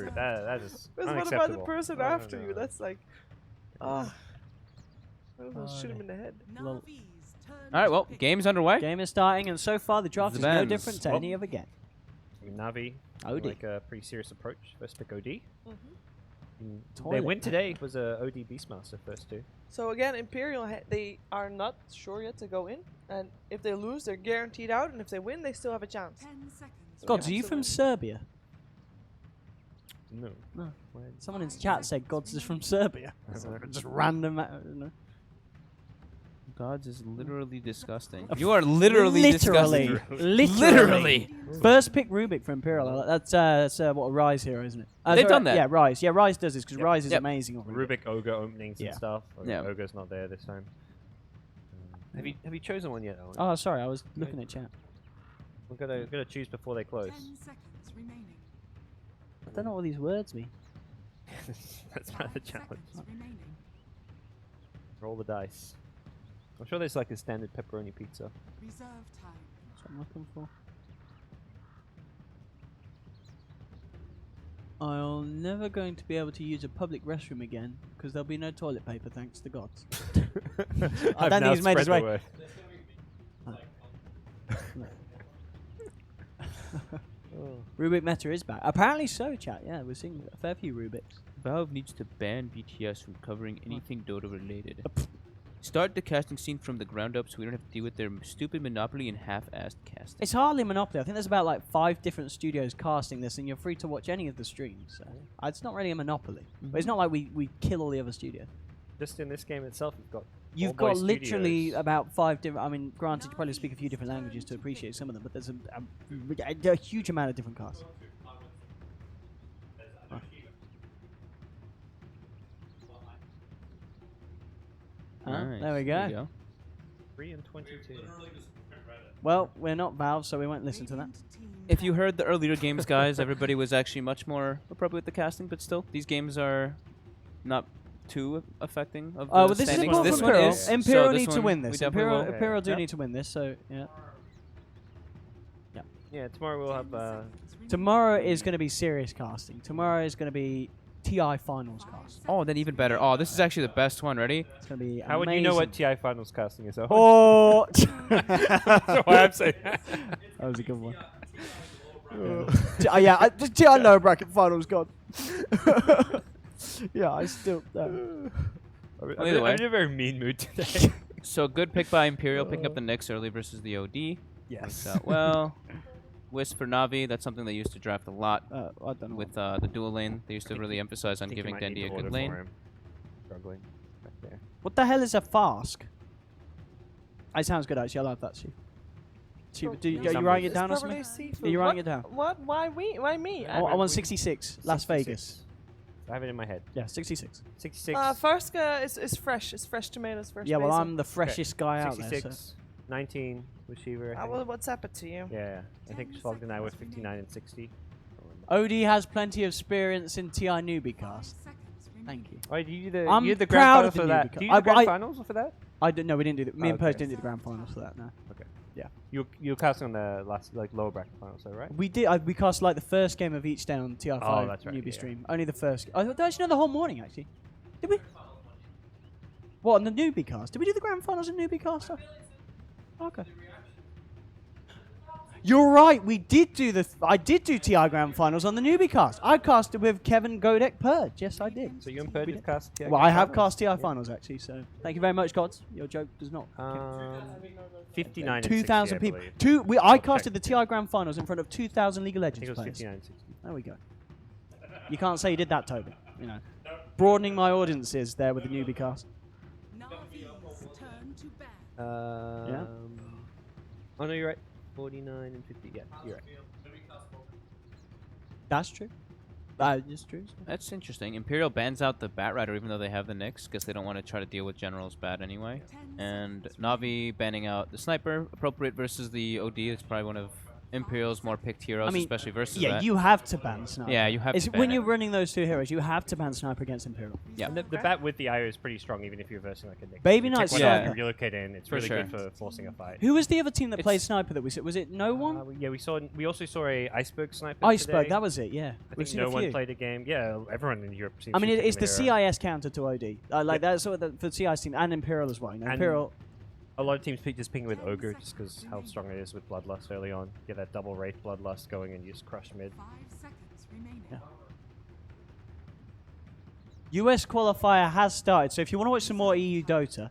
rude. That is What unacceptable. about the person after you? That's like, ah. I'll shoot him in the head. All right, well, game's underway. Game is starting, and so far the draft is no Depends. different to any other game. Navi, OD. like a pretty serious approach. First pick OD. They Toilet. win today was a OD Beastmaster first two. So again, Imperial, they are not sure yet to go in, and if they lose, they're guaranteed out, and if they win, they still have a chance. 10 seconds. Gods, are you from Serbia? No. No. Someone in chat said Gods is from Serbia. Just random. Gods is literally disgusting. You are literally disgusting. Literally. First pick Rubik for Imperial. That's what a Rise hero, isn't it? They've done that. Yeah, Rise. Yeah, Rise does this because Rise is Yep. amazing. Already. Rubik Ogre openings and stuff. Yeah. Ogre's not there this time. Have you chosen one yet, Owen? Oh, sorry, I was looking at chat. We're gonna choose before they close. 10 seconds remaining. I don't know what these words mean. That's part of the challenge. Seconds remaining. Roll the dice. I'm sure there's like a standard pepperoni pizza. Reserve time. That's what I'm looking for. I'll never going to be able to use a public restroom again because there'll be no toilet paper thanks to Gods. I don't think he's made his way. Rubik meta is back. Apparently so, chat. Yeah, we're seeing a fair few Rubiks. Valve needs to ban BTS from covering anything Dota related. Start the casting scene from the ground up so we don't have to deal with their stupid monopoly and half-assed casting. It's hardly Monopoly. I think there's about like 5 different studios casting this, and you're free to watch any of the streams. So it's not really a Monopoly. But it's not like we kill all the other studios. Just in this game itself, You've got literally about 5 different. I mean, granted, you probably speak a few different languages to appreciate some of them, but there's a huge amount of different casts. Nice. There we go. 3 and 22. Well, we're not Valve, so we won't listen to that. Radiant team If you heard the earlier games, guys, everybody was actually much more appropriate with the casting, but still, these games are not too affecting of the Oh, well, this is standings. important This for one Imperial. is. Imperial so this need to one win we this. definitely will. Imperial do Yep. need to win this, so yeah. Yeah, tomorrow we'll have. Tomorrow is going to be serious casting. Tomorrow is going to be TI Finals cast. Oh, then even better. Oh, this is actually the best one. Ready? It's going to be How would you know what TI Finals casting is? Oh! That's why I'm saying. That was a good one. Yeah, just TI lower bracket finals, God. Yeah, I still. Either I'm way. in a very mean mood today. So good pick by Imperial, picking up the Nyx early versus the OD. Yes. Works out well. Wisp for Navi, that's something they used to draft a lot I don't know. with the dual lane. They used to really emphasize on giving Dendi a good lane. Struggling back there. What the hell is a Fask? It sounds good, actually. I like that, Chief. Chief, are you writing it down or something? Are you writing it down? What? Why we? Why me? I want 66, Las 66. Vegas. I have it in my head. Yeah, 66. 66. Farska is fresh. It's fresh tomatoes, fresh Yeah, well, basil. I'm the freshest guy out there. 66. So. 19 receiver. I will WhatsApp it to you. Yeah, I think Slog and I were 59 and 60. OD has plenty of experience in TI newbie cast. Thank you. Oh, did you do the, I'm you did the proud grand of finals for the that? newbie Do you card. do the grand finals for that? I don't know. We didn't do that. Me and Perch okay. didn't do the grand finals for that. No. Okay. Yeah. You cast on the last lower bracket finals, though, right? We did. We cast like the first game of each day on TI5 Oh, that's right, newbie yeah. stream. Only the first. Actually, no, the whole morning actually. Did we? What on the newbie cast? Did we do the grand finals and newbie cast? Okay. You're right. We did do the. I did do TI grand finals on the newbie cast. I casted with Kevin Godek Purge. Yes, I did. So you and Purge have cast TI Well, grand I have finals? cast TI finals actually. So thank you very much, Gods. Your joke does not. 59 and 2,000 60, people. I believe. I I'll casted the check. TI grand finals in front of 2,000 League of I Legends think it was players. 59 and 60. There we go. You can't say you did that, Toby. You know, broadening my audiences there with the newbie cast. Navi's turn to ban. Oh no, you're right. 49 and 50. Yeah, you're right. That's true. That is true. That's interesting. Imperial bans out the Bat Rider even though they have the Nyx because they don't want to try to deal with General's Bat anyway. 10 And seconds Navi banning out the Sniper, appropriate versus the OD. It's probably one of Imperial's more picked heroes, I mean, especially versus Yeah, that. you have to ban Sniper. Yeah, you have It's to ban when it. you're running those two heroes, you have to ban Sniper against Imperial. Yeah. And the bat with the IO is pretty strong, even if you're versing like a Nick. Baby You take Knight's one out, Sniper. you relocate in. It's For really sure. good for forcing a fight. Who was the other team that played It's- Sniper that we saw? Was it no one? Yeah, we also saw a Iceberg sniper. Iceberg, today. that was it. Yeah, I we've think seen no a one few. played a game. Yeah, everyone in Europe seems. I mean, to it's the pick him a hero. CIS counter to OD. Like that's sort of for CIS team and Imperial as well. You know, And- Imperial. A lot of teams just picking with Ogre just because how strong it is with Bloodlust early on. Get that double Wraith Bloodlust going and you just crush mid. 5 seconds remaining. Yeah. US qualifier has started, so if you want to watch some more EU Dota,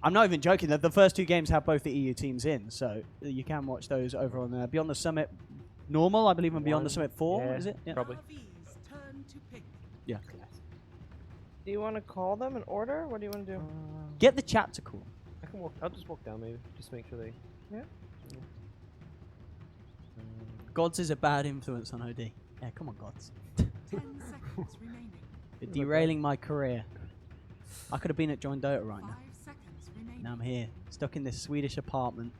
I'm not even joking. That the first two games have both the EU teams in, so you can watch those over on Beyond the Summit normal, I believe, and Beyond the Summit 4. Yeah, Is it? Yeah. Probably. Navi's turn to pick. Yeah. Do you want to call them in order? What do you want to do? Get the chat to call. I can walk. I'll just walk down maybe. Just make sure they. Gods is a bad influence on OD. Yeah, come on, Gods. 10 seconds remaining. You're derailing my career. I could have been at Join Dota right 5 now. seconds remaining. Now I'm here, stuck in this Swedish apartment.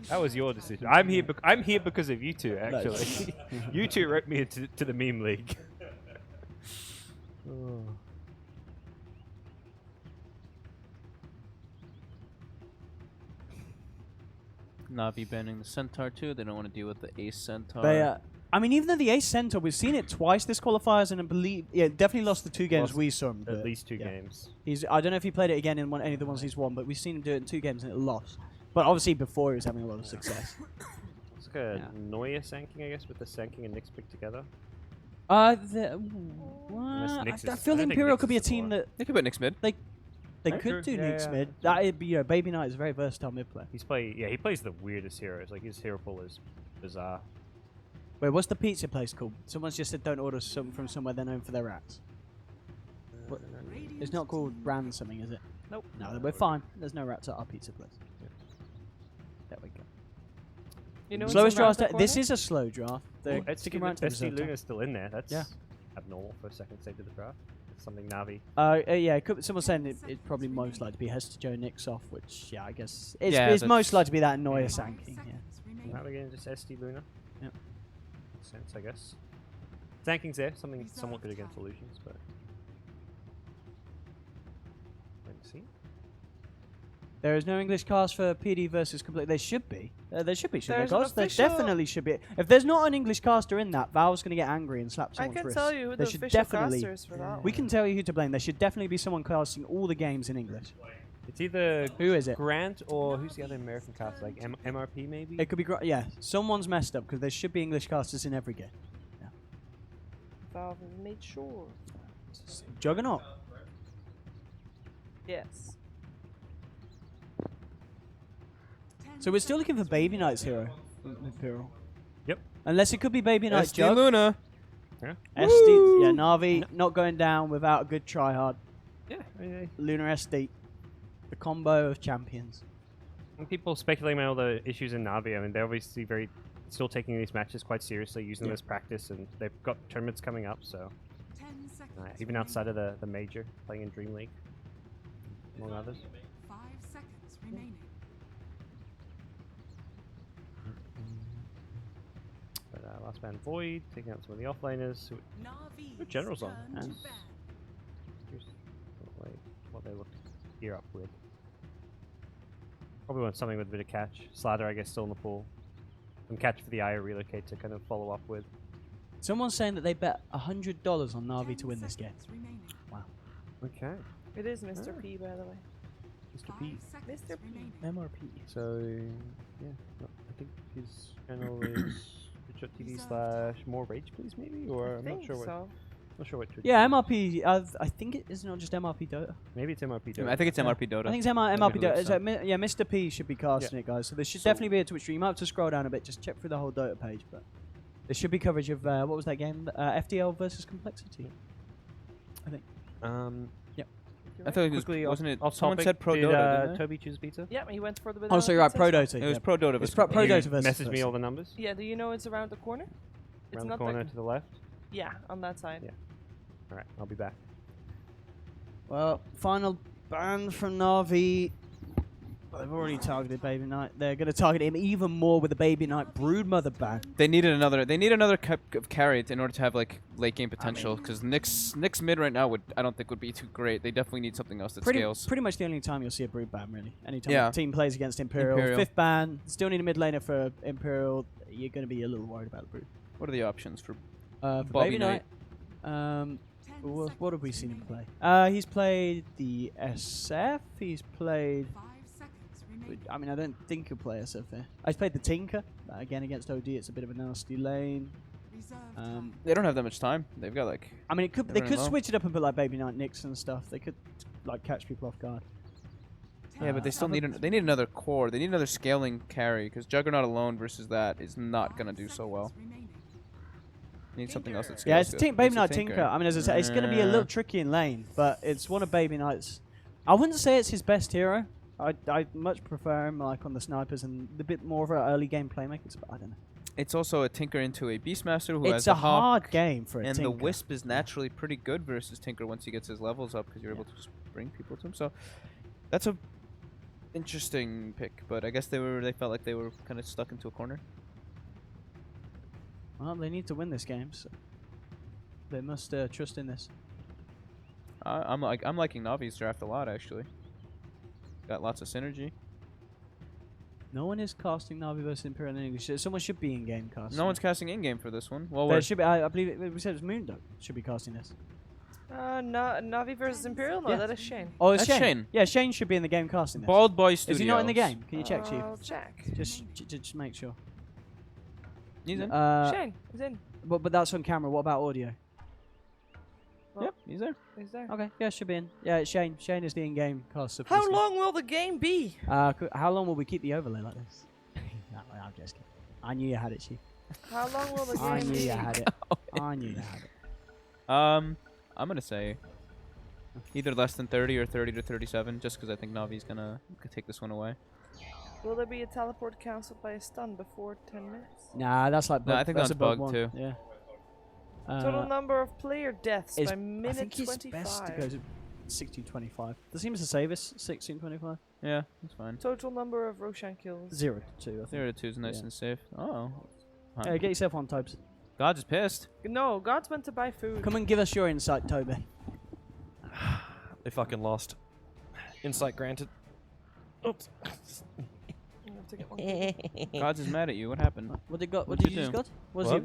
That was your decision. I'm here. I'm here because of you two. No. Actually, you two wrote me into to the meme league. Navi banning the Centaur too. They don't want to deal with the Ace Centaur. They, I mean, even though the Ace Centaur, we've seen it twice this qualifiers, and I believe, yeah, definitely lost the two games Lost we saw him. At but least two yeah. games. I don't know if he played it again in any of the ones he's won, but we've seen him do it in 2 games and it lost. But obviously before he was having a lot of success. It's like a Yeah. Neuer Sanking, I guess, with the Sanking and Nyx picked together. I Nyx I is- feel I don't think Imperial Nyx could be a is the team one. that They could put Nyx mid. they Yeah, could true. do Yeah, Nyx yeah, mid. that's That'd be, Baby Knight is a very versatile mid player. He plays the weirdest heroes. Like his hero pool is bizarre. Wait, what's the pizza place called? Someone's just said don't order some from somewhere they're known for their rats. What? It's not called Brand something, is it? Nope. No, we're fine. There's no rats at our pizza place. There we go. You know, Slowest what's around draft. the This corner? is a slow draft. They're Well, sticking around to SD the Luna's still in there. That's Yeah. abnormal for a second stage of the draft. It's something Navi. Yeah, someone's saying it probably most likely to be Hester Joe Nix off, which, yeah, I guess it's, Yeah, it's that's- most likely to be that Neuer 5 Sanking. Yeah. seconds remaining. Navi getting just SD Luna. Yep. Makes sense, I guess. Sanking's there. Something somewhat good against illusions, but. Let's see. There is no English cast for PD versus complete. There should be. There should be. Should There's there, an Goz? There official- definitely should be. If there's not an English caster in that, Valve's going to get angry and slap I someone's can wrist. tell you who There the should official definitely. caster is for that We one. can tell you who to blame. There should definitely be someone casting all the games in English. It's either Who is it? Grant or who's the other American cast? Like MRP maybe? It could be. Yeah, someone's messed up because there should be English casters in every game. Valve made sure. Juggernaut. Yes. So we're still looking for Baby Knight's hero. Imperial. Yep. Unless it could be Baby Knight SD Jug. Luna. Yeah. SD. Yeah, Navi not going down without a good tryhard. Yeah. Lunar SD. The combo of champions. And people speculating about all the issues in Navi. I mean, they're obviously still taking these matches quite seriously, using them as practice, and they've got tournaments coming up. So 10 seconds even remaining. outside of the major, playing in Dream League, among others. 5 seconds remaining. But last man Void taking out some of the offlaners. Navi's Good generals on. turn to Nice. ban. Here's what they look to gear up with. Probably want something with a bit of catch. Slather, I guess, still in the pool. Some catch for the IO relocate to kind of follow up with. Someone's saying that they bet $100 on Navi to win this game. 10 seconds remaining. Okay. It is Mr. P, by the way. Mr. 5 P. seconds Mr. P. remaining. MRP. So, yeah. No, I think his channel is twitch.tv/ more rage, please, maybe? Or I'm not Think sure what. so. Not sure what Twitch Yeah, is. MRP. I think it is not just MRP Dota. Maybe it's MRP. I think it's Yeah. MRP Dota. I think it's MRP believe Dota. It's so. yeah, Mr. P should be casting it, guys. So there should definitely be a Twitch stream. You might have to scroll down a bit, just check through the whole Dota page. But there should be coverage of what was that game? FDL versus Complexity. I think. Yep. I thought it was, Quickly, wasn't it? off Someone topic, said Pro did, Dota, didn't they? Toby choose pizza? Yeah, he went for the. Oh, so you're right. Pro Dota. It was yeah. Pro Dota. It's versus Pro Complexity. Dota versus. Message me all the numbers. Yeah, do you know it's around the corner? It's Around the not corner like. to the left. Yeah, on that side. Yeah. All right, I'll be back. Well, final ban from Navi. They've already targeted Baby Knight. They're going to target him even more with the Baby Knight Broodmother ban. They needed another. They need another carry in order to have like late game potential. Because Nyx mid right now I don't think would be too great. They definitely need something else that scales. Pretty much the only time you'll see a Brood ban, really. Anytime Yeah. a team plays against Imperial. 5th ban. Still need a mid laner for Imperial. You're going to be a little worried about the Brood. What are the options for? For Bobby Baby Knight. What have we seen him play? He's played the SF. He's played. 5 seconds remaining. I mean, I don't think he'll play SF here. He's played the Tinker. Again, against OD, it's a bit of a nasty lane. Reserve time. They don't have that much time. They've got like. I mean, they running could low. switch it up and put like Baby Knight Nyx and stuff. They could like catch people off guard. Yeah, but they still need. They need another core. They need another scaling carry because Juggernaut alone versus that is not gonna do so well. Remaining. Need something else that scales. Yeah, it's good. Baby It's a Knight Tinker. I mean, as I say, it's going to be a little tricky in lane, but it's one of Baby Knight's. I wouldn't say it's his best hero. I much prefer him like on the snipers and a bit more of an early game playmaker. But I don't know. It's also a Tinker into a Beastmaster who It's has a the Hawk, hard game for a and Tinker. the Wisp is naturally pretty good versus Tinker once he gets his levels up because you're able to just bring people to him. So that's a interesting pick, but I guess they felt like they were kind of stuck into a corner. Well, they need to win this game, so they must trust in this. I'm liking Navi's draft a lot actually. Got lots of synergy. No one is casting Navi versus Imperial in English. Someone should be in game casting. No one's casting in game for this one. Well, There we're should be. I believe we said it was Moondog should be casting this. Navi versus Imperial? No, Yeah. that is Shane. Oh, it's That's Shane. Shane. Yeah, Shane should be in the game casting this. Bald Boy Studios. Is he not in the game? Can you check, Chief? I'll check. Just make sure. He's in. Shane is in. But that's on camera. What about audio? Yep, he's there. He's there. Okay, yeah, should be in. Yeah, it's Shane. Shane is the in-game caster. for How this game. long will the game be? How long will we keep the overlay like this? No, I'm just kidding. I knew you had it, Chief. How long will the I game knew be? you had it. I knew you had it. I'm gonna say either less than 30 or 30 to 37, just because I think Navi's gonna take this one away. Will there be a teleport cancelled by a stun before 10 minutes? Nah, that's like. No, I think that's that's a bug bugged one. too. Yeah. Total number of player deaths Is- by I minute think it's 25. best to go to 1625. That seems to save us. 1625. Yeah, that's fine. Total number of Roshan kills. 0 to 2. I think. 0 to 2 is nice Yeah. and safe. Oh. Get yourself on, Tobes. God's is pissed. No, God's went to buy food. Come and give us your insight, Toby. They fucking lost. Insight granted. Oops. You have to get one. God's is mad at you. What happened? What did God? What What'd did you you just do? got? What's What? it?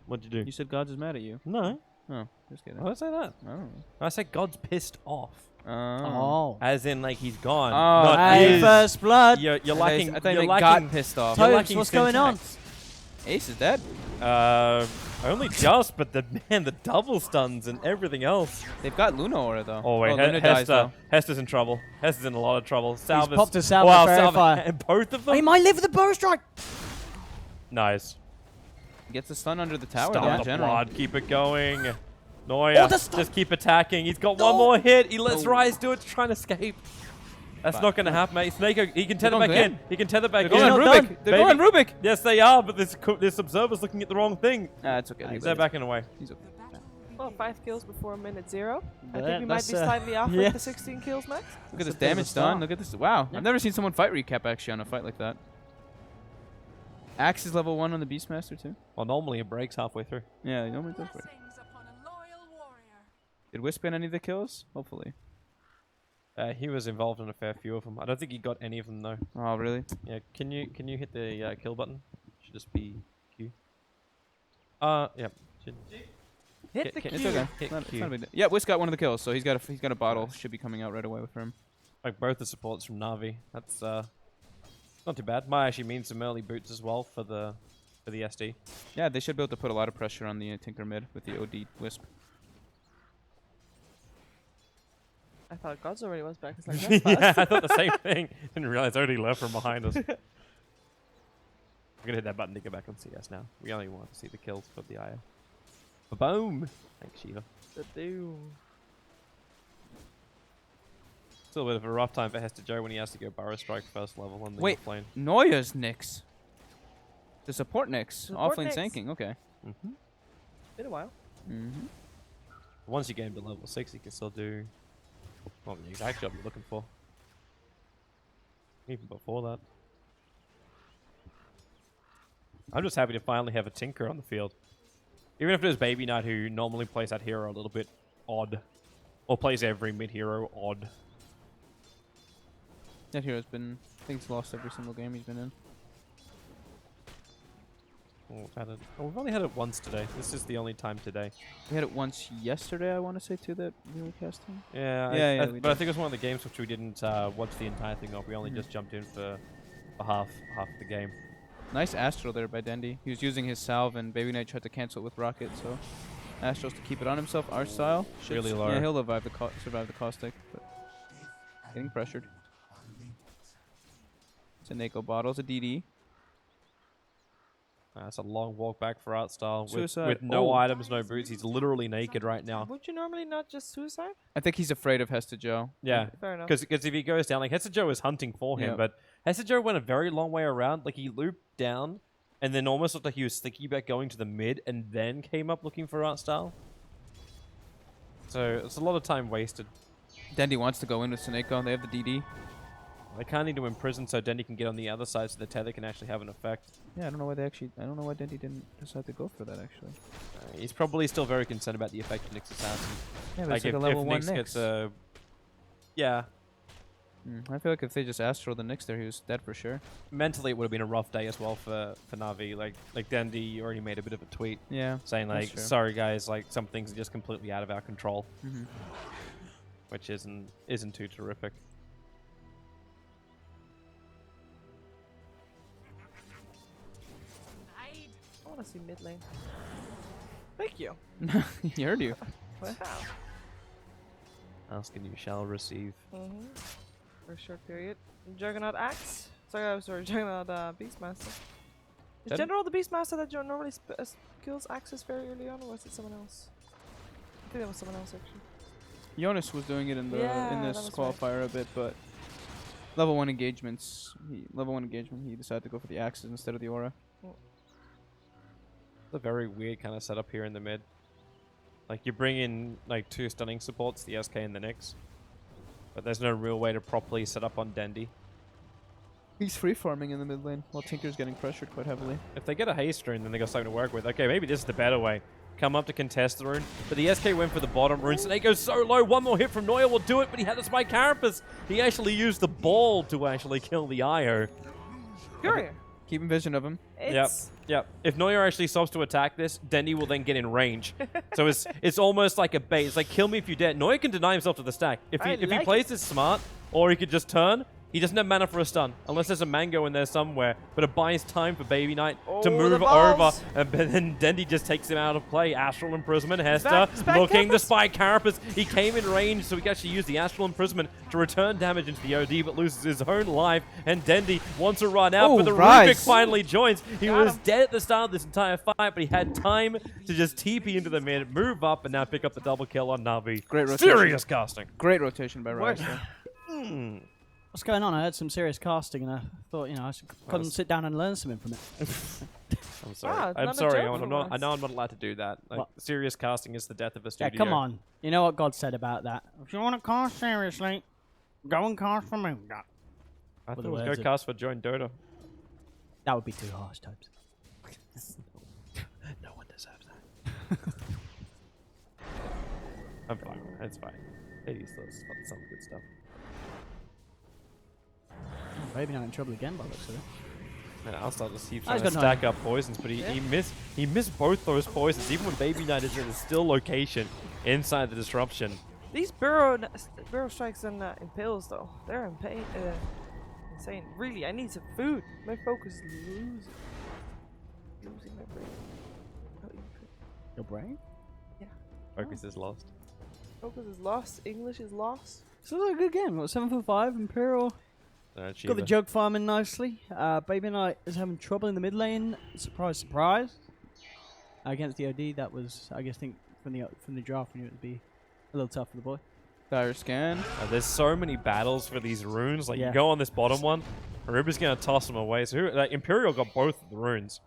What'd you do? You said God's is mad at you. No. Oh, just kidding. Why did I say that? Oh. I said God's pissed off. Oh. As in, like, he's gone. Oh, not Hey, is. first blood. You're I thought lacking. you You're meant lacking. got pissed off. You're Tobes, lacking what's going on? syntax. Ace is dead. Only just, but the double stuns and everything else. They've got Luna Aura though. Oh wait, Luna dies though. Hester's in trouble. Hester's in a lot of trouble. Salvus. popped a Salvus wow, Verifier. And both of Oh, he them. might live with the bow strike. Nice. Gets the stun under the tower Stun though, in the general. blood. Keep it going. Noya, the stun. just keep attacking. He's got one more hit. He lets Oh. Rise do it to try and escape. That's But- not going to happen, mate. Snake, he can tether going back in. in. He can tether back They're in. going not Rubik. done. They're going Rubik. Yes, they are, but this observer's looking at the wrong thing. Ah, it's okay. They're backing away. He's okay. The battle Well, 5 kills before minute 0. I Yeah, think we might that's, be slightly off yeah. with the 16 kills max. Look at this It's a bit of a damage start. done. Look at this. Wow. Yeah. I've never seen someone fight recap actually on a fight like that. Axe is level 1 on the Beastmaster too. Well, normally it breaks halfway through. Yeah, you normally does break. blessings upon a loyal warrior. Did Wisp get any of the kills? Hopefully. He was involved in a fair few of them. I don't think he got any of them though. Oh, really? Yeah, can you hit the kill button? Should just be Q. Yeah. Should Hit the Can- It's Q. okay. Hit It's not a Q. big deal. Yeah, Wisp got one of the kills, so he's got a bottle. Should be coming out right away with him. Like both the supports from Navi. That's not too bad. Might actually mean some early boots as well for the SD. Yeah, they should be able to put a lot of pressure on the Tinker mid with the OD Wisp. I thought God's already was back. It's like, that's Yeah, fast. I thought the same thing. Didn't realize already left from behind us. We're gonna hit that button to get back on CS now. We only want to see the kills for the IO. Boom! Thanks, Shiva. The doom. It's a little bit of a rough time for Hester Joe when he has to go Burrow Strike first level on the Wait. plane. Noya's Nyx. The support Nyx. Support Offlane Nyx. sanking. Okay. Mm-hmm. Been a while. Mm-hmm. Once you get him to level 6, you can still do the exact job you're looking for. Even before that. I'm just happy to finally have a Tinker on the field. Even if it is Baby Knight, who normally plays that hero a little bit odd. Or plays every mid-hero odd. That hero's been, I think he's lost every single game he's been in. We've only had it once today. This is the only time today. We had it once yesterday, I want to say, too, that we were casting. Yeah, Yeah, but I think it was one of the games which we didn't watch the entire thing of. We only just jumped in for half the game. Nice Astral there by Dendy. He was using his salve, and Baby Knight tried to cancel it with Rocket, so Astral's to keep it on himself. Our style. Really low. Yeah, he'll survive the caustic, but getting pressured. It's a Nako bottle. It's a DD. That's a long walk back for Art Style. Suicide. With no Oh. items, no boots. He's literally naked right now. Would you normally not just suicide? I think he's afraid of Hesta Joe. Yeah. Fair enough. Because if he goes down, like Hester Joe is hunting for him, Yep. but Hester Joe went a very long way around. Like he looped down and then almost looked like he was thinking about going to the mid and then came up looking for Art Style. So it's a lot of time wasted. Dendy wants to go in with Seneko. They have the DD. They can't need to imprison so Dendy can get on the other side so the tether can actually have an effect. Yeah, I don't know why Dendy didn't decide to go for that, actually. He's probably still very concerned about the effect of Nyx Assassin. Yeah, but Like it's like if a level 1 Nyx Nyx. gets a... Yeah. I feel like if they just Astral the Nyx there, he was dead for sure. Mentally it would have been a rough day as well for Navi. Like Dendy already made a bit of a tweet Yeah. saying That's like, true. sorry guys, like some things are just completely out of our control. Mm-hmm. Which isn't too terrific. I want to see mid lane. Thank you. He heard you. Wow. Asking you shall receive. For a short period. Juggernaut Axe. Sorry, Juggernaut Beastmaster. Is That- General the Beastmaster that normally kills axes very early on, or was it someone else? I think that was someone else actually. Jonas was doing it in the Yeah, in that this was right. qualifier a bit, but level 1 engagements. Level 1 engagement, he decided to go for the axes instead of the aura. It's a very weird kind of setup here in the mid. Like you bring in like 2 stunning supports, the SK and the Nyx. But there's no real way to properly set up on Dendy. He's free farming in the mid lane while Tinker's getting pressured quite heavily. If they get a haste rune, then they got something to work with. Okay, maybe this is the better way. Come up to contest the rune. But the SK went for the bottom rune. Snake goes so low. One more hit from Noya will do it, but he had the spike carapace. He actually used the ball to actually kill the IO. Courier. Keeping vision of him. It's Yep. If Noya actually stops to attack this, Dendy will then get in range. So it's almost like a bait. It's like kill me if you dare. Noya can deny himself to the stack. If he like plays this smart, or he could just turn. He doesn't have mana for a stun, unless there's a mango in there somewhere. But it buys time for Baby Knight to Oh, the move over, balls. and then Dendy just takes him out of play. Astral Imprisonment, Hester Spike looking the Carapace. spike carapace. He came in range, so he can actually use the Astral Imprisonment to return damage into the OD, but loses his own life. And Dendy wants to run out, Oh, but the Rise. Rubik finally joins. He Got was him. dead at the start of this entire fight, but he had time to just TP into the mid, move up, and now pick up the double kill on Navi. Great rotation. Serious casting. Great rotation by Rise. Work. there. What's going on? I heard some serious casting, and I thought, I should come and sit down and learn something from it. I'm sorry. Ah, it's I'm not a sorry. joke for I once. know I'm not allowed to do that. Like, What? serious casting is the death of a Yeah, studio. come on. You know what God said about that? If you want to cast seriously, go and cast for me. I Well, thought the it was words go of- cast for Join Dota. That would be too harsh, Tobes. No one deserves that. I'm fine. It's fine. Maybe still some good stuff. Maybe not in trouble again by the looks of it. Man, I'll start to see he's trying to got stack up poisons, but he missed both those poisons, even when Baby Knight is in a still location inside the disruption. These burrow strikes and impales though, they're insane. Really, I need some food. My focus is losing my brain. Not even food. Your brain? Focus is lost. Focus is lost. English is lost. So it's a good game. What, 7 for 5, Imperial. Got the Achiever. jug farming nicely. Baby Knight is having trouble in the mid lane. Surprise, surprise. Against the OD, that was, I guess, think from the draft, we knew it would be a little tough for the boy. Dire scan. There's so many battles for these runes. Like, Yeah. you go on this bottom one, Aruba's going to toss them away. So Imperial got both of the runes.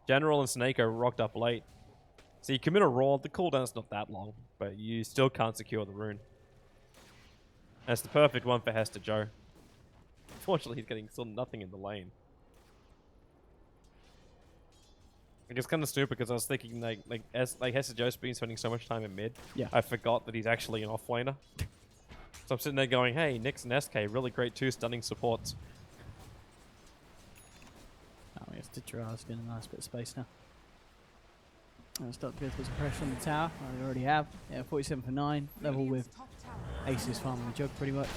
General and Snako rocked up late. So you commit a roll. The cooldown's not that long, but you still can't secure the rune. That's the perfect one for Hester Joe. Unfortunately, he's getting still nothing in the lane. Like, it's kind of stupid because I was thinking like Hester Joe's been spending so much time in mid. Yeah. I forgot that he's actually an offlaner. So I'm sitting there going, hey, Nyx and SK, really great 2 stunning supports. Oh, yes, Ditcherar's getting a nice bit of space now. I'll start to go through some pressure on the tower. I already have. Yeah, 47 for 9. Level with Aces farming the jug pretty much.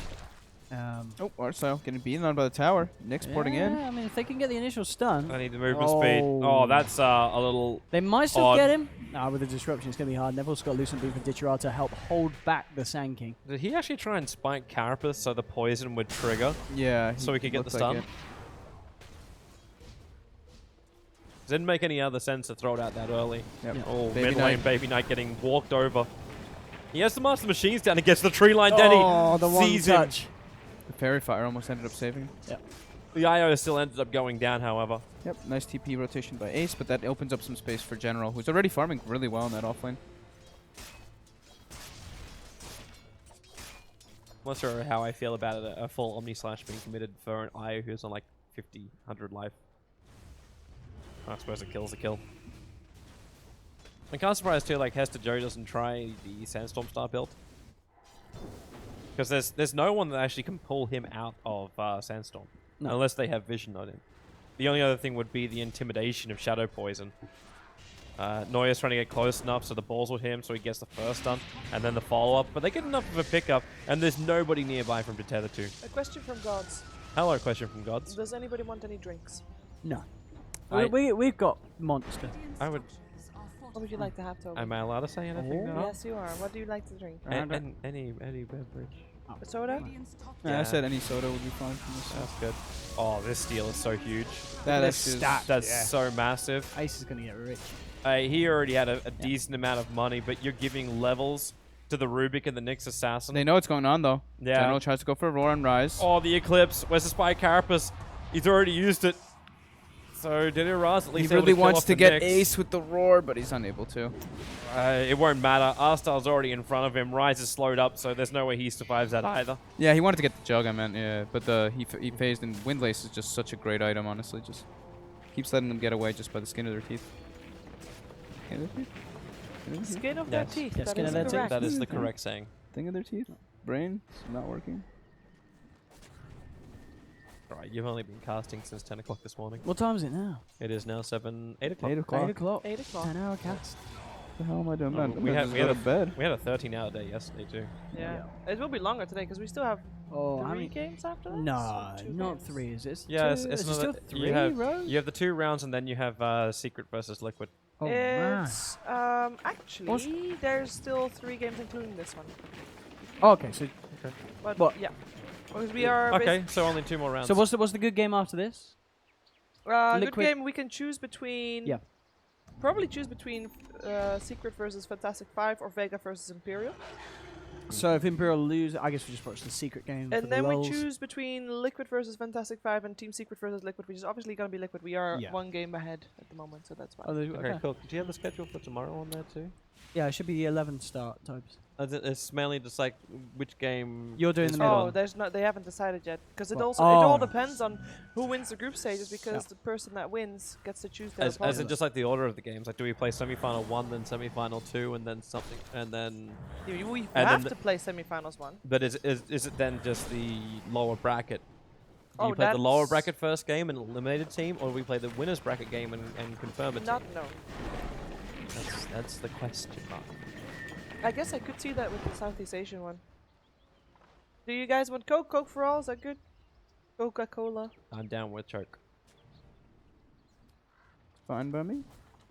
Oh, Arcel getting beaten on by the tower. Nyx porting in. I mean, if they can get the initial stun, I need the movement speed. Oh, that's a little... they might still odd. get him. Nah, with the disruption, it's going to be hard. Neville's got Lucent Beam for Ditcherar to help hold back the Sand King. Did he actually try and spike Carapace so the poison would trigger? Yeah. So we could get the looked like stun? Didn't make any other sense to throw it out that early. Yep. Yeah. Oh, Baby mid lane, Knight. Baby Knight getting walked over. He has the Master Machines down and gets the tree line. Denny Oh, the one sees him. touch. The Fairy Fire almost ended up saving him. Yep. The IO still ended up going down, however. Yep, nice TP rotation by Ace, but that opens up some space for General, who's already farming really well in that offlane. I'm not sure how I feel about it, a full Omni Slash being committed for an IO who's on like 50, 100 life. I suppose a kill's a kill. I'm kind of surprised too, like Hester Joe doesn't try the Sandstorm Star build. Because there's no one that actually can pull him out of Sandstorm. No. Unless they have vision on him. The only other thing would be the intimidation of Shadow Poison. Neuer's trying to get close enough so the balls will hit him so he gets the first stun. And then the follow-up. But they get enough of a pickup. And there's nobody nearby from to tether to. A question from Gods. Hello, question from Gods. Does anybody want any drinks? No. I- We've got Monster. I would... What would you like to have, Toby? Am I allowed to say anything now? Yes, you are. What do you like to drink? Any beverage. A soda? Yeah, I Yeah. said any soda would be fine from this side. That's good. Oh, this steal is so huge. That They're is just- stacked. That's Yeah. so massive. Ace is going to get rich. He already had a decent amount of money, but you're giving levels to the Rubik and the Nyx Assassin. They know what's going on though. Yeah. General tries to go for a Roar and Rise. Oh, the Eclipse. Where's the Spy Carapace? He's already used it. So, did Raz at He least able really kill wants off to the get Nyx? Ace with the Roar, but he's unable to. It won't matter. Arstar's already in front of him. Rise is slowed up, so there's no way he survives that either. Yeah, he wanted to get the Jug, I meant, yeah. But he phased, and Windlace is just such a great item, honestly. Just keeps letting them get away just by the skin of their teeth. Skin of their teeth? Skin of their teeth? Skin of their Yes. teeth. Yeah, That skin is of their teeth. correct. That is the correct saying. Thing of their teeth? Brain? It's not working. Right, you've only been casting since 10 o'clock this morning. What time is it now? It is now 8 o'clock. 8 o'clock. 8 o'clock. 8 o'clock. 10-hour cast. What the hell am I doing, Oh, man? we I'm had- just we had go a to bed. We had a 13-hour day yesterday, too. Yeah. It will be longer today because we still have Oh, how 3 many? games after this. No, Or 2 not games? 3, is it? Yeah, two? it's Is it another, still 3 you have, rows? you have the 2 rounds, and then you have Secret versus Liquid. Oh, man. It's actually there's still 3 games including this one. Oh, okay, so But What? yeah, because we are Okay, so only 2 more rounds. what's the good game after this? good Liquid- game. We can choose between. Yeah. Probably choose between Secret versus Fantastic 5 or Vega versus Imperial. So if Imperial lose, I guess we just watch the secret game. for And the then we lulz. choose between Liquid versus Fantastic 5 and Team Secret versus Liquid, which is obviously going to be Liquid. We are Yeah. 1 game ahead at the moment, so that's fine. Oh, Okay, okay. cool. Do you have the schedule for tomorrow on there, too? Yeah, it should be 11 start times. It's mainly just like which game... You're doing is the middle Oh, one. there's not. They haven't decided yet because it Well, also it all oh. depends on who wins the group stages because Yeah. the person that wins gets to choose their As opponent. in just like the order of the games. Like, do we play semi-final 1, then semi-final 2, and then something, and then... We and have then to play semifinals 1. But is it then just the lower bracket? Do Oh, you play the lower that's- bracket first game and eliminated team, or do we play the winners bracket game and confirm a team? Not no. That's the question mark. I guess I could see that with the Southeast Asian one. Do you guys want Coke? Coke for all? Is that good? Coca-Cola. I'm down with choke, Fine by me.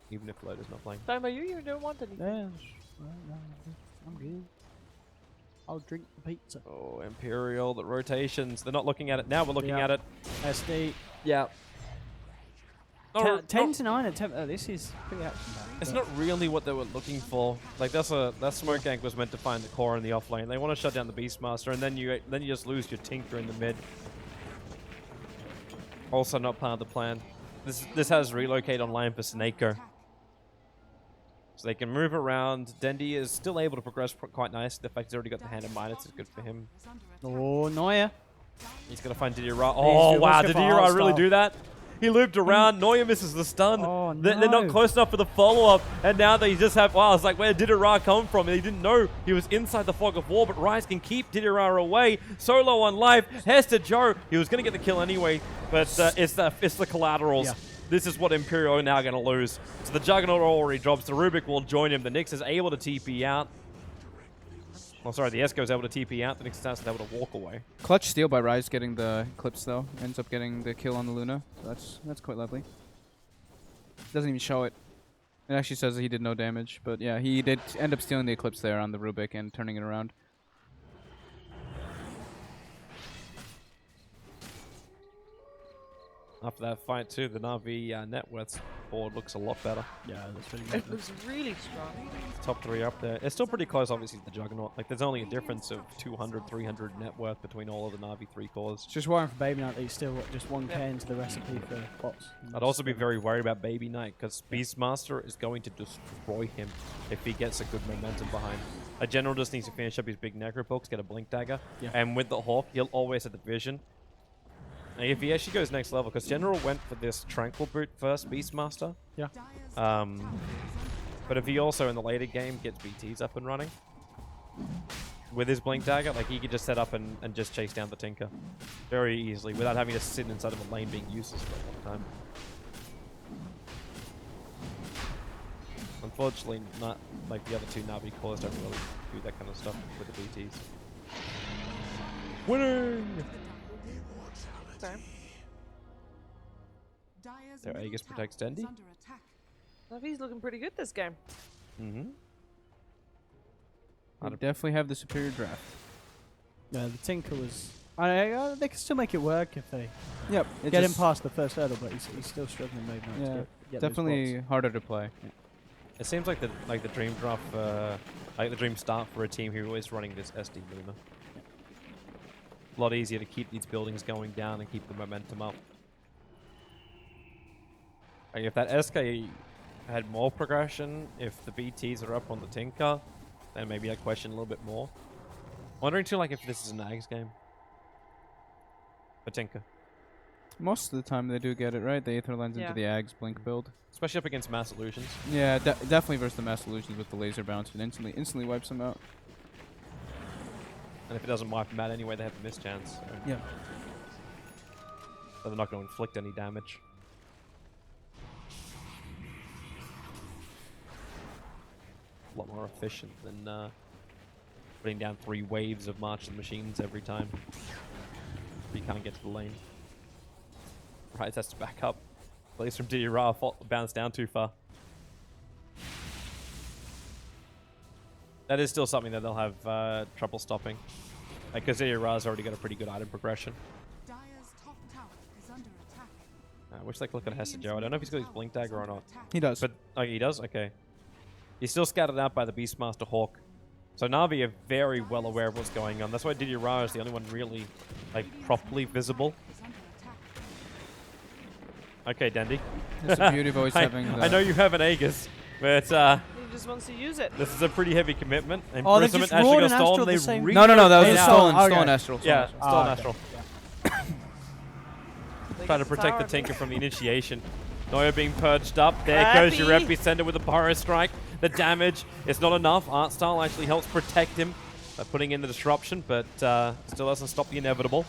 even if Loda's not playing. Fine by you? You don't want anything. Yeah, I'm good. I'll drink the pizza. Oh, Imperial, the rotations. They're not looking at it now. We're looking Yeah. at it. SD. Yeah. 10 to 9 attempt. This is pretty action-packed. It's but- not really what they were looking for. Like that smoke gank was meant to find the core in the off lane. They want to shut down the Beastmaster, and then you just lose your Tinker in the mid. Also not part of the plan. This has relocate online for Snako, so they can move around. Dendi is still able to progress quite nice. The fact he's already got the hand of Midas is good for him. Oh, Neuer. He's going to find Didira. Oh, wow. Did Didira really do that? He looped around. Neuer misses the stun. Oh, They're not no. close enough for the follow-up. And now they just have... Wow, it's like, where did Didira come from? He didn't know he was inside the fog of war, but Rise can keep Didira away. Solo on life. Hester Joe. He was going to get the kill anyway, but it's the collaterals. Yeah. This is what Imperial are now going to lose. So the Juggernaut already drops. The Rubik will join him. The Nyx is able to TP out. Oh, sorry, the Esko is able to TP out. The Nyx is able to walk away. Clutch steal by Rise getting the Eclipse though. Ends up getting the kill on the Luna. So that's quite lovely. Doesn't even show it. It actually says that he did no damage. But yeah, he did end up stealing the Eclipse there on the Rubik and turning it around. After that fight too, the Navi net worth board looks a lot better. Yeah, that's really It looks really strong. Top 3 up there. It's still pretty close, obviously, to the Juggernaut. Like, there's only a difference of 200, 300 net worth between all of the Navi 3 cores. It's just worrying for Baby Knight that he's still just 1k into the recipe for bots. I'd also be very worried about Baby Knight, because Beastmaster is going to destroy him if he gets a good momentum behind. A General just needs to finish up his big Necropulse, get a Blink Dagger, and with the Hawk, he'll always have the vision. And if he actually goes next level, because General went for this Tranquil Boot first, Beastmaster. Yeah. But if he also in the later game gets BTs up and running with his Blink Dagger, like he could just set up and just chase down the Tinker very easily without having to sit inside of a lane being useless for a long time. Unfortunately, not like the other 2 Navi cores don't really do that kind of stuff with the BTs. Winning! Sorry. Their Aegis protects Dendi. Navi's looking pretty good this game. Mm-hmm. They definitely have the superior draft. Yeah, the Tinker was... they can still make it work if they Yep. get him past the first hurdle, but he's still struggling maybe not to get those Definitely bots. harder to play. Yeah. It seems like the dream draft, like the dream start for a team who is running this SD Luna. A lot easier to keep these buildings going down and keep the momentum up. Like if that SK had more progression, if the BTs are up on the Tinker, then maybe I'd question a little bit more. Wondering too, like if this is an Ags game. For Tinker. Most of the time they do get it, right? The Aether lens into the Ags Blink build. Especially up against Mass Illusions. Yeah, definitely versus the Mass Illusions with the laser bounce. It instantly wipes them out. And if it doesn't wipe them out anyway, they have a miss chance. So. Yeah. So they're not going to inflict any damage. A lot more efficient than putting down 3 waves of marching machines every time. You can't get to the lane. Right, that's to back up. Blaze from Didira bounced down too far. That is still something that they'll have trouble stopping. Because Didira's already got a pretty good item progression. Dire's top tower is under attack. I wish they could look at Hester Joe. I don't know if he's got his Blink Dagger or not. He does. But he does? Okay. He's still scattered out by the Beastmaster Hawk. So Navi are very well aware of what's going on. That's why Didira is the only one really, like, properly visible. Is under attack. Okay, Dendi. That's the beauty of always having the... I know you have an Aegis, but He just wants to use it. this is a pretty heavy commitment. And Oh, they've Prism just actually roared got an Astral stolen. at the They same- really No, that was paid a out. stolen okay. Astral. Yeah, Stolen stolen okay. Astral. They Trying get to the protect the tower. Tinker from the initiation. Neuer being purged up. There goes your Happy. Epicenter with a Pyro Strike. The damage is not enough. Art Style actually helps protect him by putting in the disruption, but still doesn't stop the inevitable.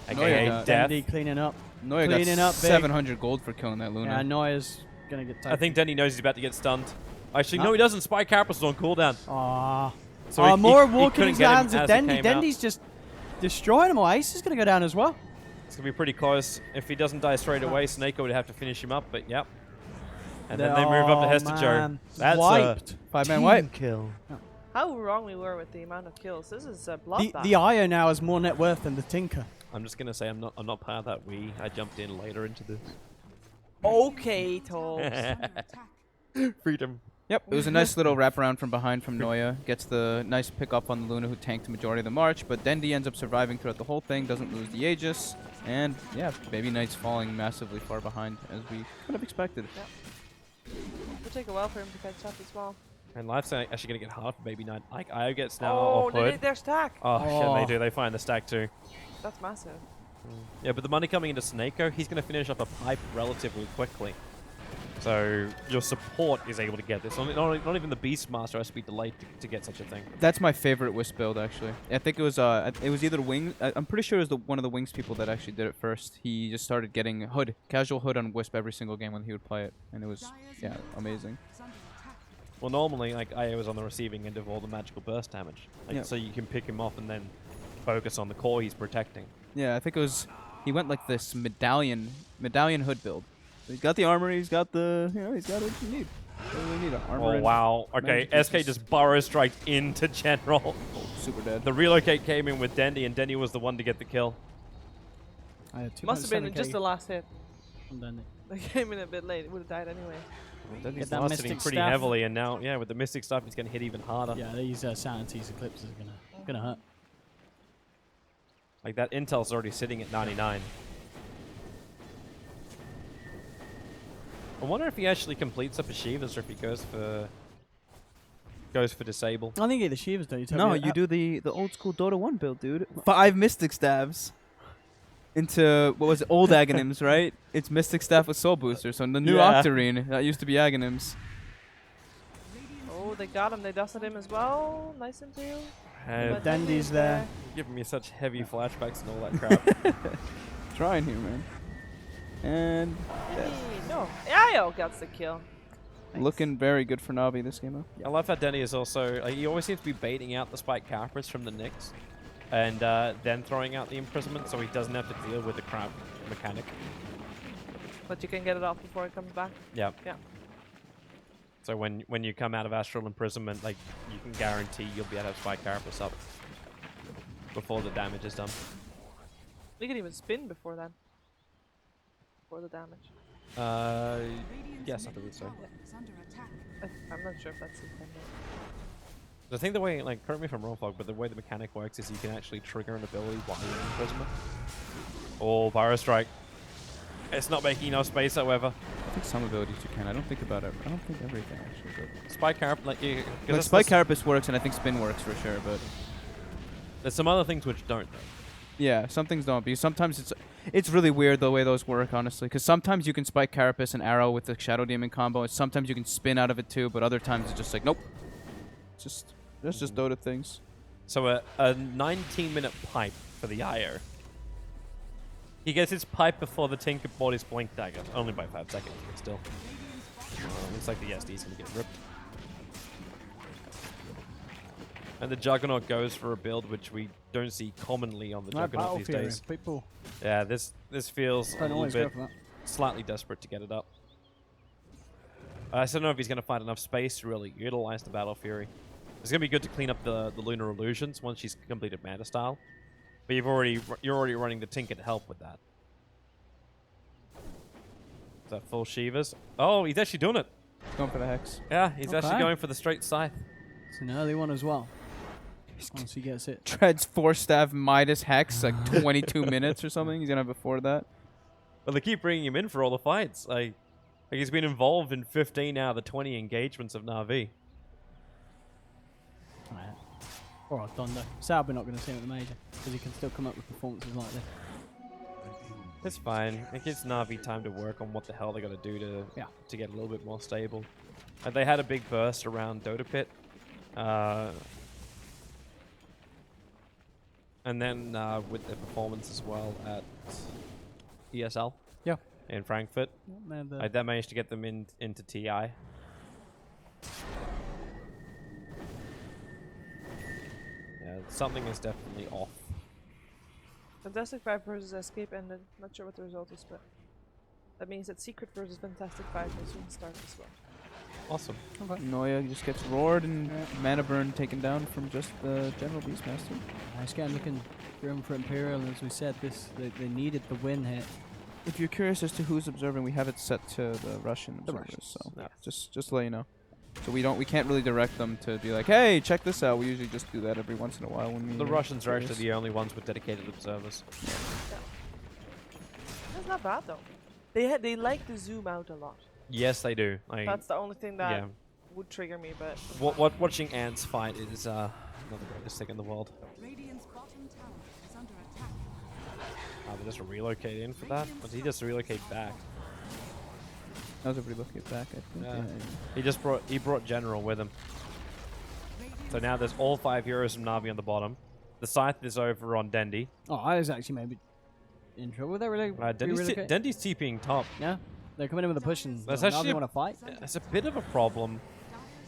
AKA got death. Dendi cleaning up. Neuer Cleaning got up big. 700 gold for killing that Luna. Yeah, Neuer's going to get taken. I think Denny knows he's about to get stunned. Actually, No. no, he doesn't. Spy Carapace is on cooldown. Aww. So he more couldn't walking into get the him hands of as he Dendi. came out. Dendi's just destroying him. Or Ace is going to go down as well. It's going to be pretty close. If he doesn't die straight away, Snake would have to finish him up, but yep. And then they move up to Oh, Hester Joe. man. That's Wiped. 5-man wipe. kill. How wrong we were with the amount of kills. This is a The bloodbath. Io now has more net worth than the Tinker. I'm just going to say I'm not part of that I jumped in later into this. Okay, Toll. Is under attack. Freedom. Yep, it was a nice little wraparound from behind from Neuer. Gets the nice pick up on the Luna who tanked the majority of the march, but Dendi ends up surviving throughout the whole thing, doesn't lose the Aegis, and yeah, Baby Knight's falling massively far behind as we kind of expected. It'll take a while for him to catch up as well. And life's actually going to get hard for Baby Knight. Like, Io gets now Oh, off hood. their stack. Oh, shit, Oh. they do. They find the stack too. That's massive. Yeah, but the money coming into Snako, he's going to finish up a pipe relatively quickly. So your support is able to get this. Not even the Beastmaster has to be delayed to get such a thing. That's my favorite Wisp build, actually. I think it was either Wings. I'm pretty sure it was one of the Wings people that actually did it first. He just started getting hood, casual hood on Wisp every single game when he would play it, and it was amazing. Is under attack. Well, normally, like, Io was on the receiving end of all the magical burst damage. Like, Yeah. so you can pick him off and then focus on the core he's protecting. Yeah, I think it was. He went like this medallion hood build. He's got the armor. He's got the. He's got what you need. What do we need? Armor. Oh, and wow. Okay, magic SK pieces. just burrow strike into General. Super dead. The relocate came in with Dendy, and Dendy was the one to get the kill. I had Must have been just the last hit. I'm done. They came in a bit late. It would have died anyway. Dendy's that last hitting Mystic pretty Staff. heavily, and now, yeah, with the Mystic stuff, he's going to hit even harder. Yeah, these Sanity's Eclipses are gonna hurt. Like, that intel's already sitting at 99. I wonder if he actually completes up a Shivas or if he goes for disable. I think the Shivas don't. No, you do the old school Dota 1 build, dude. 5 Mystic Staves into, what was it, old Aghanims, right? It's Mystic Staff with Soul Booster. So in the new Yeah. Octarine, that used to be Aghanims. Oh, they got him. They dusted him as well. Nice Imperial. And But Dandy's there. giving me such heavy flashbacks and all that crap. Trying here, man. And Hey, no. Io got the kill. Nice. looking very good for Navi this game, though. I love how Denny is also, like, he always seems to be baiting out the Spike Carapace from the Nyx and then throwing out the Imprisonment so he doesn't have to deal with the crab mechanic. But you can get it off before it comes back. Yeah. Yeah. So when you come out of Astral Imprisonment, like, you can guarantee you'll be able to have Spike Carapace up before the damage is done. We can even spin before then. Before the damage. Radiant's Yes, I middle believe so. tower is under attack. I'm not sure if that's intended. I think the way, like, correct me if I'm wrong, Fog, but the way the mechanic works is you can actually trigger an ability while you're in Imprisonment. Oh, Pyro Strike. It's not making enough space, however. I think some abilities you can. I don't think about it. I don't think everything, actually. Spike Carapace, like, you... Like Spike Carapace works, and I think Spin works for sure, but... There's some other things which don't, though. Yeah, some things don't. Because sometimes it's really weird the way those work, honestly. Because sometimes you can Spike Carapace and Arrow with the Shadow Demon combo, and sometimes you can spin out of it too, but other times it's just like, nope. That's just Dota things. So a 19-minute pipe for the Io. He gets his pipe before the Tinker bought his Blink Dagger. Only by 5 seconds, but still. Looks like the SD's going to get ripped. And the Juggernaut goes for a build which we don't see commonly on the Juggernaut these days. People Yeah, this feels a don't little always go bit for that. slightly desperate to get it up. I still don't know if he's going to find enough space to really utilize the Battle Fury. It's going to be good to clean up the Lunar Illusions once she's completed Mana Style. But you're already running the Tinker to help with that. Is that full Shivas? Oh, he's actually doing it. Going for the Hex. Yeah, he's actually Okay. going for the straight scythe. It's an early one as well. Once he gets it. Treads 4-staff Midas Hex, like 22 minutes or something. He's going to have before that. Well, they keep bringing him in for all the fights. Like he's been involved in 15 out of the 20 engagements of Navi. Alright. Alright, Dondo. Sad we're not going to see him at the major, because he can still come up with performances like this. It's fine. It gives Navi time to work on what the hell they got to do to get a little bit more stable. They had a big burst around Dota Pit. And then with their performance as well at ESL. Yeah. In Frankfurt. That managed to get them into TI. Yeah, something is definitely off. Fantastic 5 versus Escape ended. Not sure what the result is, but that means that Secret versus Fantastic 5 will soon start as well. Awesome. Noya just gets roared and mana burn taken down from just the General Beastmaster. Nice game, looking grim for Imperial, and as we said, they needed the win here. If you're curious as to who's observing, we have it set to the Russian observers, Russians, so yeah. just to let you know. So we can't really direct them to be like, hey, check this out. We usually just do that every once in a while when we. The Russians are actually the only ones with dedicated observers. That's not bad though. They like to zoom out a lot. Yes, they do. That's the only thing that yeah. would trigger me, but Watching ants fight is not the greatest thing in the world. Radiant's bottom tower is under attack. They just relocate in for that? Or did he just relocate back? That was a relocate back, I think. Yeah. Yeah. He brought General with him. So now there's all 5 heroes from Navi on the bottom. The Scythe is over on Dendi. Oh, I was actually maybe in trouble there. Really? Dendi's TPing top. Yeah, they're coming in with a push and That's now actually they a- want to fight. It's a bit of a problem.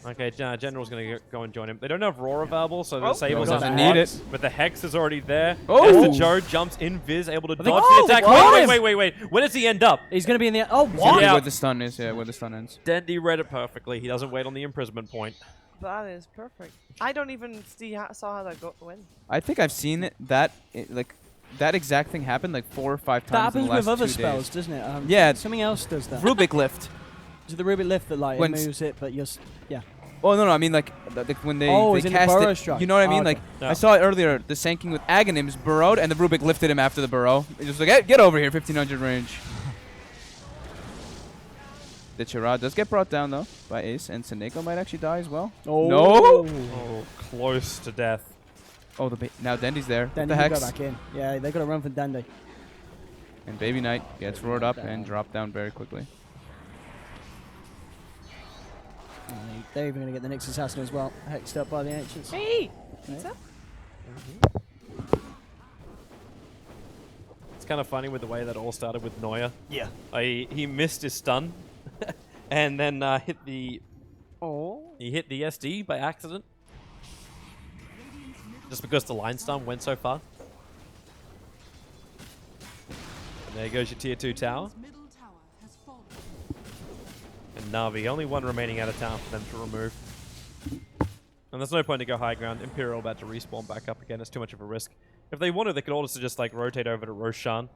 Okay, General's going to go and join him. They don't have Roar available, so the Sables doesn't have need Hex, it. but the Hex is already there. Oh! As the Joe jumps in, Viz able to think- dodge Oh, the attack. what? Wait. Where does he end up? He's going to be in the. Oh, It's what? gonna be Yeah. where the stun is, yeah, where the stun ends. Dendi read it perfectly. He doesn't wait on the imprisonment point. that is perfect. I don't even saw how that went. I think I've seen that exact thing happen like 4 or 5 That times in happens the last with other 2 spells, days. doesn't it? Yeah. Something else does that. Rubik lift. Is it the Rubik lift that like it When moves it, but you're yeah. Oh no, I mean like when they, Oh, they is it the cast burrow it. strike? You know what I Oh, mean? okay. Like Yeah. I saw it earlier. The Sanking with Aghanims burrowed, and the Rubik lifted him after the burrow. He was like, hey, "Get over here, 1500 range." The Chirad does get brought down though by Ace, and Seneko might actually die as well. Oh. No. Oh, close to death. Oh, now Dendi's there. Then With the you go Hex. back in. Yeah, they got to run from Dandy. And Baby Knight gets roared up Down. and dropped down very quickly. They're even going to get the Nyx Assassin as well, hexed up by the Ancients. Hey! It's kind of funny with the way that all started with Neuer. Yeah. He missed his stun, and then hit the SD by accident. Just because the line stun went so far. And there goes your tier 2 tower. Radiant's middle tower has fallen. And Navi, only one remaining out of town for them to remove. And there's no point to go high ground. Imperial about to respawn back up again. It's too much of a risk. If they wanted, they could also just like rotate over to Roshan.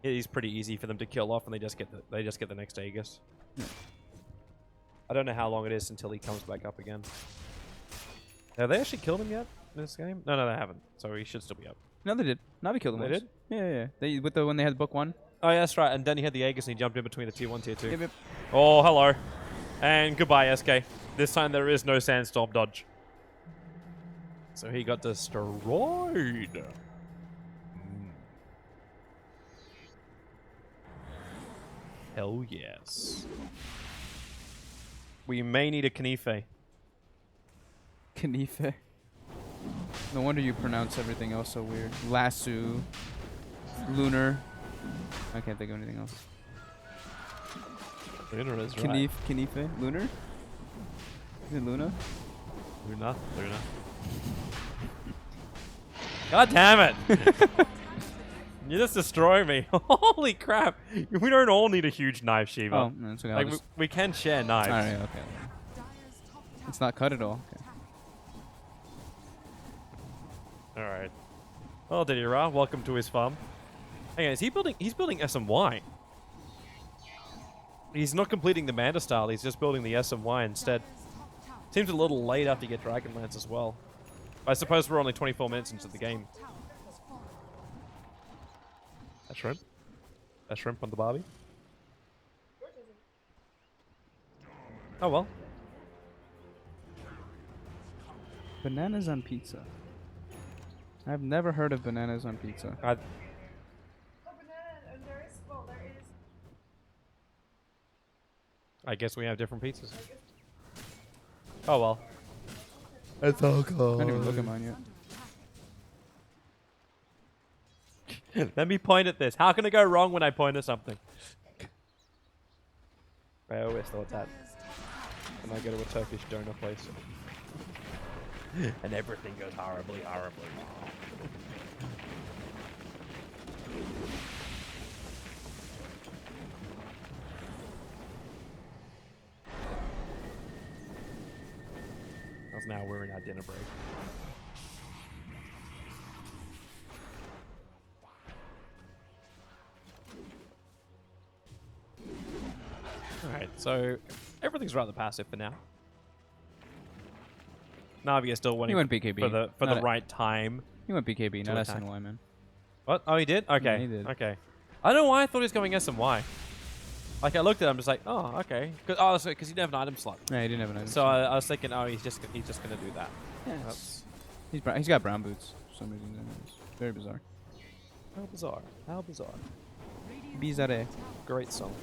He's pretty easy for them to kill off, and they just get the next Aegis. I don't know how long it is until he comes back up again. Have they actually killed him yet in this game? No, they haven't. So he should still be up. No, they did. Navi killed him. They once. did? Yeah. They when they had book 1. Oh yeah, that's right. And then he had the Aegis, and he jumped in between the tier 1, tier 2. Yep. Oh, hello. And goodbye, SK. This time there is no sandstorm dodge. So he got destroyed. Hell yes. We may need a Knife. Kanife. No wonder you pronounce everything else so weird. Lasso. Lunar. I can't think of anything else. Lunar is right. Kanife. Kanife. Lunar? Is it Luna? Luna. God damn it! You just destroy me. Holy crap! We don't all need a huge knife, Shiva. Oh, no, it's okay. Like we can share knives. Alright, okay. Dire's top tower It's not cut at all. Okay. Alright. Well, Didira, welcome to his farm. Hang on, is he building? He's building SMY. He's not completing the Manta style. He's just building the SMY instead. top tower Seems a little late after you get Dragonlance as well. I suppose we're only 24 minutes into the game. tower has fallen. That shrimp. That shrimp on the Barbie. Oh well. Bananas on pizza. I've never heard of bananas on pizza. I guess we have different pizzas. Oh well. It's all cool. I didn't even look at mine yet. Let me point at this. How can it go wrong when I point at something? I always thought that. When I go to a Turkish donor place. And everything goes horribly, horribly. Because now we're in our dinner break. Alright, so everything's rather passive for now. Navi is still waiting went BKB. for Not the a- right time. He went BKB, To not attack. SNY, man. What? Oh, he did? Okay. he did. Okay. I don't know why I thought he was going SMY. Like I looked at him, just like, oh, okay. Because he didn't have an item slot. Yeah, he didn't have an item. So I was thinking, oh, he's just gonna do that. Yeah, That's he's got brown boots for some reason. It's very bizarre. how bizarre. How bizarre. Bizarre. Great song.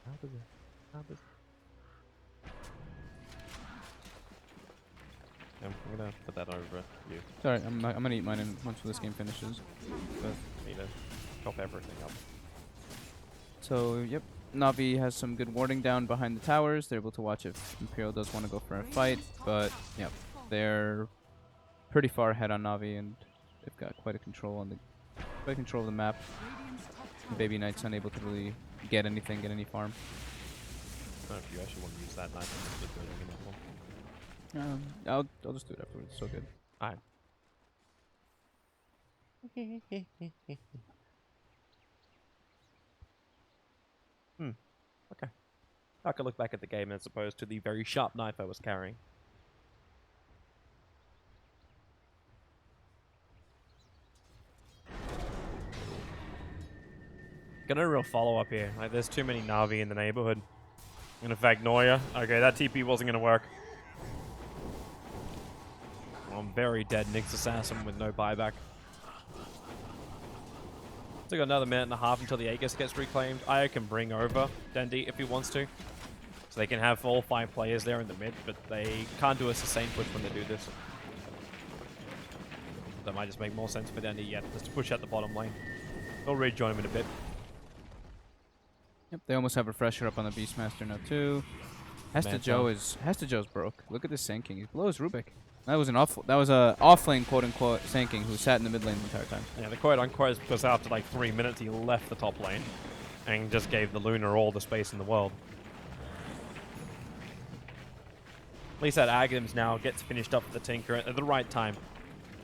How bizarre. How bizarre. I'm gonna put that over you. Sorry, I'm gonna eat mine in once this game finishes. But Need to chop everything up. so yep, Navi has some good warding down behind the towers. They're able to watch if Imperial does want to go for a fight, but yep, they're pretty far ahead on Navi, and they've got quite a control of the map. Baby Knight's unable to really get any farm. I don't know if you actually want to use that knife instead of doing anymore. I'll just do it afterwards. It's so good. Alright. Okay. I could look back at the game as opposed to the very sharp knife I was carrying. Got no real follow-up here. Like, there's too many Navi in the neighborhood. And in fact, Noya. Okay, that TP wasn't going to work. I'm very dead Nyx Assassin with no buyback. Still got another minute and a half until the Aegis gets reclaimed. Io can bring over Dendi if he wants to. So they can have all 5 players there in the mid, but they can't do a sustained push when they do this. That might just make more sense for Dendi yet, just to push out the bottom lane. They'll rejoin him in a bit. Yep, they almost have Refresher up on the Beastmaster now too. Hesta Joe's broke. Look at this Sand King. He's below his Rubik. That was a off lane quote unquote Sand King who sat in the mid lane the entire time. Yeah, the quote unquote is because after like 3 minutes he left the top lane and just gave the Luna all the space in the world. At least that Aghanim's now gets finished up with the Tinker at the right time.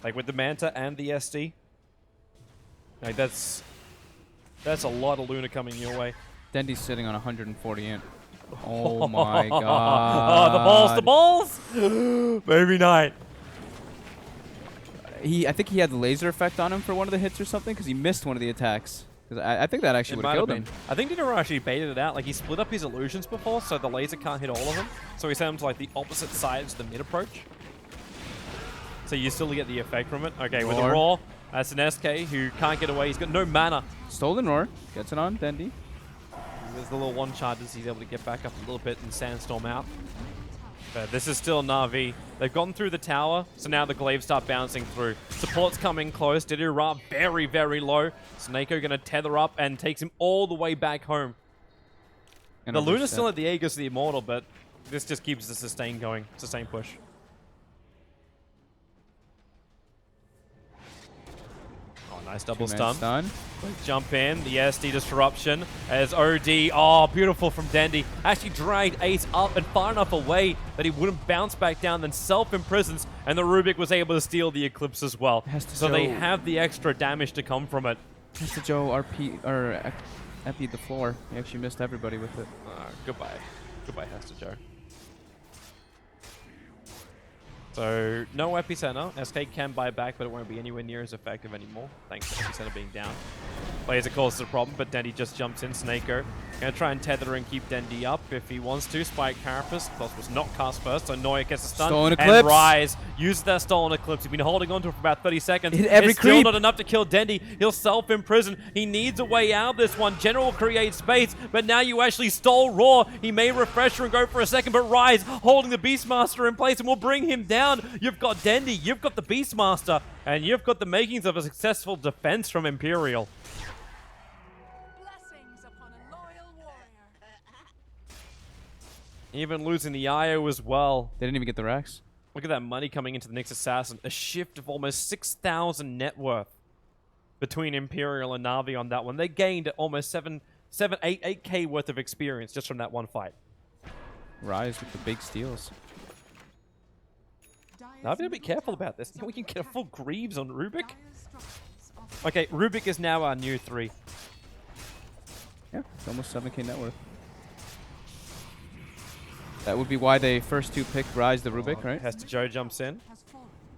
Like with the Manta and the SD. Like that's a lot of Luna coming your way. Dendi's sitting on 140 int. Oh my god. Oh, the balls! Baby Knight. I think he had the laser effect on him for one of the hits or something because he missed one of the attacks. Because I think that actually would have killed him. I think Dinero actually baited it out. Like he split up his illusions before, so the laser can't hit all of them. So he sent them to like the opposite sides of the mid approach. So you still get the effect from it. Okay, with the Roar, that's an SK who can't get away. He's got no mana. Stolen Roar. Gets it on Dendi. There's the little one charges. He's able to get back up a little bit and Sandstorm out. But this is still Navi. They've gone through the tower, so now the glaives start bouncing through. Support's coming close. Didira very, very low. Snako going to tether up and takes him all the way back home. And the Luna's still at the Aegis of the Immortal, but this just keeps the sustain going. Sustain push. Nice double stun. Jump in, the SD disruption as OD. Oh, beautiful from Dendi. Actually dragged Ace up and far enough away that he wouldn't bounce back down, then self-imprisons, and the Rubik was able to steal the Eclipse as well. So they have the extra damage to come from it. Hesta Joe RP, or Epi'd the floor. He actually missed everybody with it. Goodbye. Goodbye, Hesta Joe. So, no Epicenter. SK can buy back, but it won't be anywhere near as effective anymore, thanks to Epicenter being down. Laser causes a problem, but Dendi just jumps in. Snako gonna try and tether and keep Dendi up if he wants to. Spike Carapace. Plus was not cast first, so Noya gets a stun. Stolen Eclipse. And Rise uses that Stolen Eclipse. He's been holding on to it for about 30 seconds. Hit every it's still creep. not enough to kill Dendi. He'll self-imprison. He needs a way out of this one. General will create space, but now you actually stole Raw. He may Refresher and go for a second, but Rise holding the Beastmaster in place and will bring him down. You've got Dendi, you've got the Beastmaster, and you've got the makings of a successful defense from Imperial. Blessings upon a loyal warrior. Even losing the IO as well. They didn't even get the Rex. Look at that money coming into the Nyx Assassin. A shift of almost 6,000 net worth between Imperial and Navi on that one. They gained almost 8K worth of experience just from that one fight. Rise with the big steals. Now, I've got to be careful about this. We can get a full Greaves on Rubik. Okay, Rubik is now our new 3. Yeah, it's almost 7K net worth. That would be why they first 2 picked Rise the Rubik, right? Hesta Joe jumps in.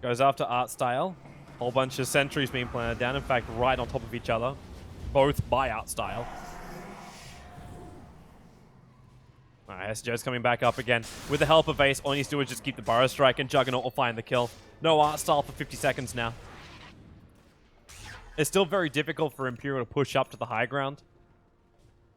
Goes after Art Style. Whole bunch of sentries being planted down. In fact, right on top of each other. Both buyout style. Alright, SJ's coming back up again. With the help of Ace, all he needs to do is just keep the Burrow Strike and Juggernaut will find the kill. No art style for 50 seconds now. It's still very difficult for Imperial to push up to the high ground.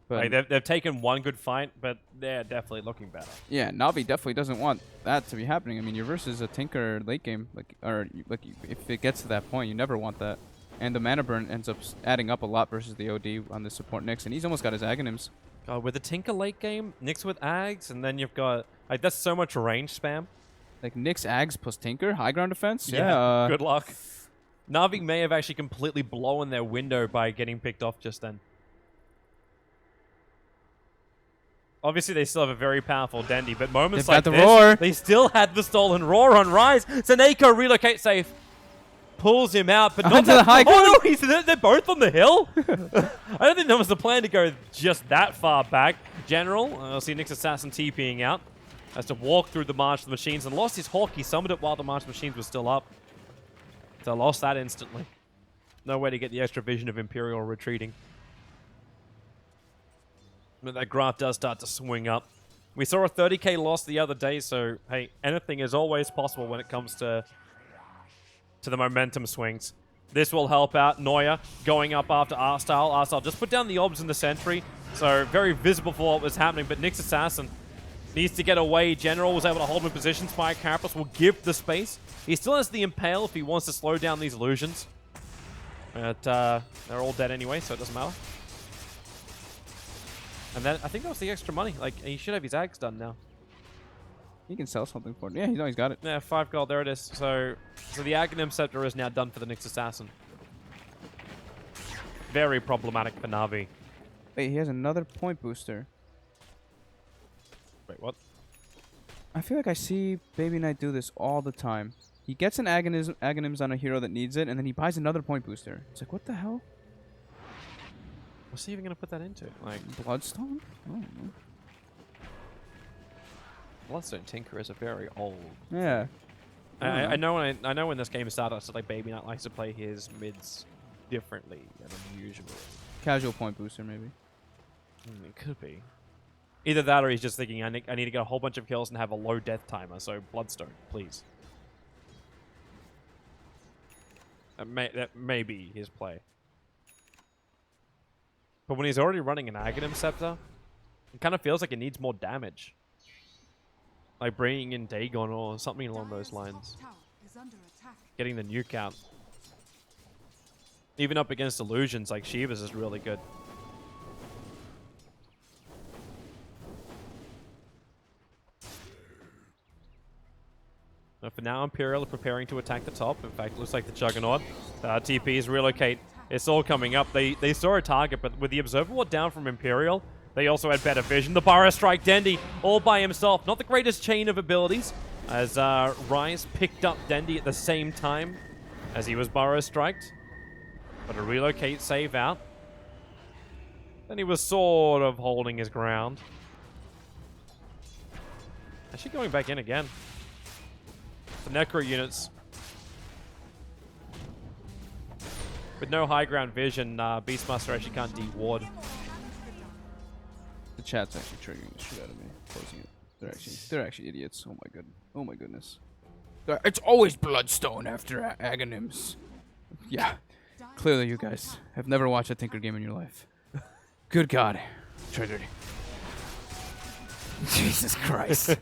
But Like, they've taken one good fight, but they're definitely looking better. yeah, Navi definitely doesn't want that to be happening. I mean, you're versus a Tinker late game, if it gets to that point, you never want that. And the mana burn ends up adding up a lot versus the OD on the support Nyx, and he's almost got his Aghanims. With the Tinker late game, Nyx with Ags, and then you've got... Like, that's so much range spam. Like Nyx, Ags plus Tinker, high ground defense? Yeah. Good luck. Navi may have actually completely blown their window by getting picked off just then. Obviously, they still have a very powerful Dendi, but moments They've like got the this, roar. they still had the stolen roar on Rise. Seneko relocate safe. Pulls him out, but not Onto the high Oh, ground? no, they're both on the hill. I don't think that was the plan to go just that far back. General, I'll see Nyx Assassin TPing out. Has to walk through the March of the Machines and lost his Hawk. He summoned it while the March of the Machines was still up. So lost that instantly. No way to get the extra vision of Imperial retreating. But that graph does start to swing up. We saw a 30k loss the other day, so hey, anything is always possible when it comes to the momentum swings. This will help out. Neuer going up after R-Style. R-Style just put down the obs in the sentry, so very visible for what was happening, but Nyx Assassin needs to get away. General was able to hold him in position. Spire Carapace will give the space. He still has the Impale if he wants to slow down these illusions. But they're all dead anyway, so it doesn't matter. And then I think that was the extra money. Like, he should have his Ags done now. He can sell something for it. Yeah, he's got it. Yeah, 5 gold. There it is. So the Aghanim Scepter is now done for the Nyx Assassin. Very problematic for Navi. Wait, he has another point booster. Wait, what? I feel like I see Baby Knight do this all the time. He gets an Aghanims on a hero that needs it, and then he buys another point booster. It's like, what the hell? What's he even going to put that into? Like, Bloodstone? I don't know. Bloodstone Tinker is a very old... Yeah. I know when this game started, I said like Baby Knight likes to play his mids differently than usually. Casual point booster, maybe. It could be. Either that or he's just thinking, I need to get a whole bunch of kills and have a low death timer, so Bloodstone, please. That may be his play. But when he's already running an Aghanim Scepter, it kind of feels like it needs more damage. Like bringing in Dagon or something along those lines. Getting the nuke out. Even up against illusions, like Shiva's is really good. So for now, Imperial are preparing to attack the top. In fact, it looks like the Juggernaut. TPs relocate. It's all coming up. They saw a target, but with the Observer Ward down from Imperial, they also had better vision. The Burrow Strike Dendi all by himself. Not the greatest chain of abilities, as Rise picked up Dendi at the same time as he was Burrow Striked. But a relocate save out. Then he was sort of holding his ground. Actually going back in again. The Necro units. With no high ground vision, Beastmaster actually can't de-ward. The chat's actually triggering the shit out of me. Closing it. They're actually idiots. Oh my god. Oh my goodness. It's always Bloodstone after Aghanims. Yeah. Clearly you guys have never watched a Tinker game in your life. Good god. Triggered. Jesus Christ.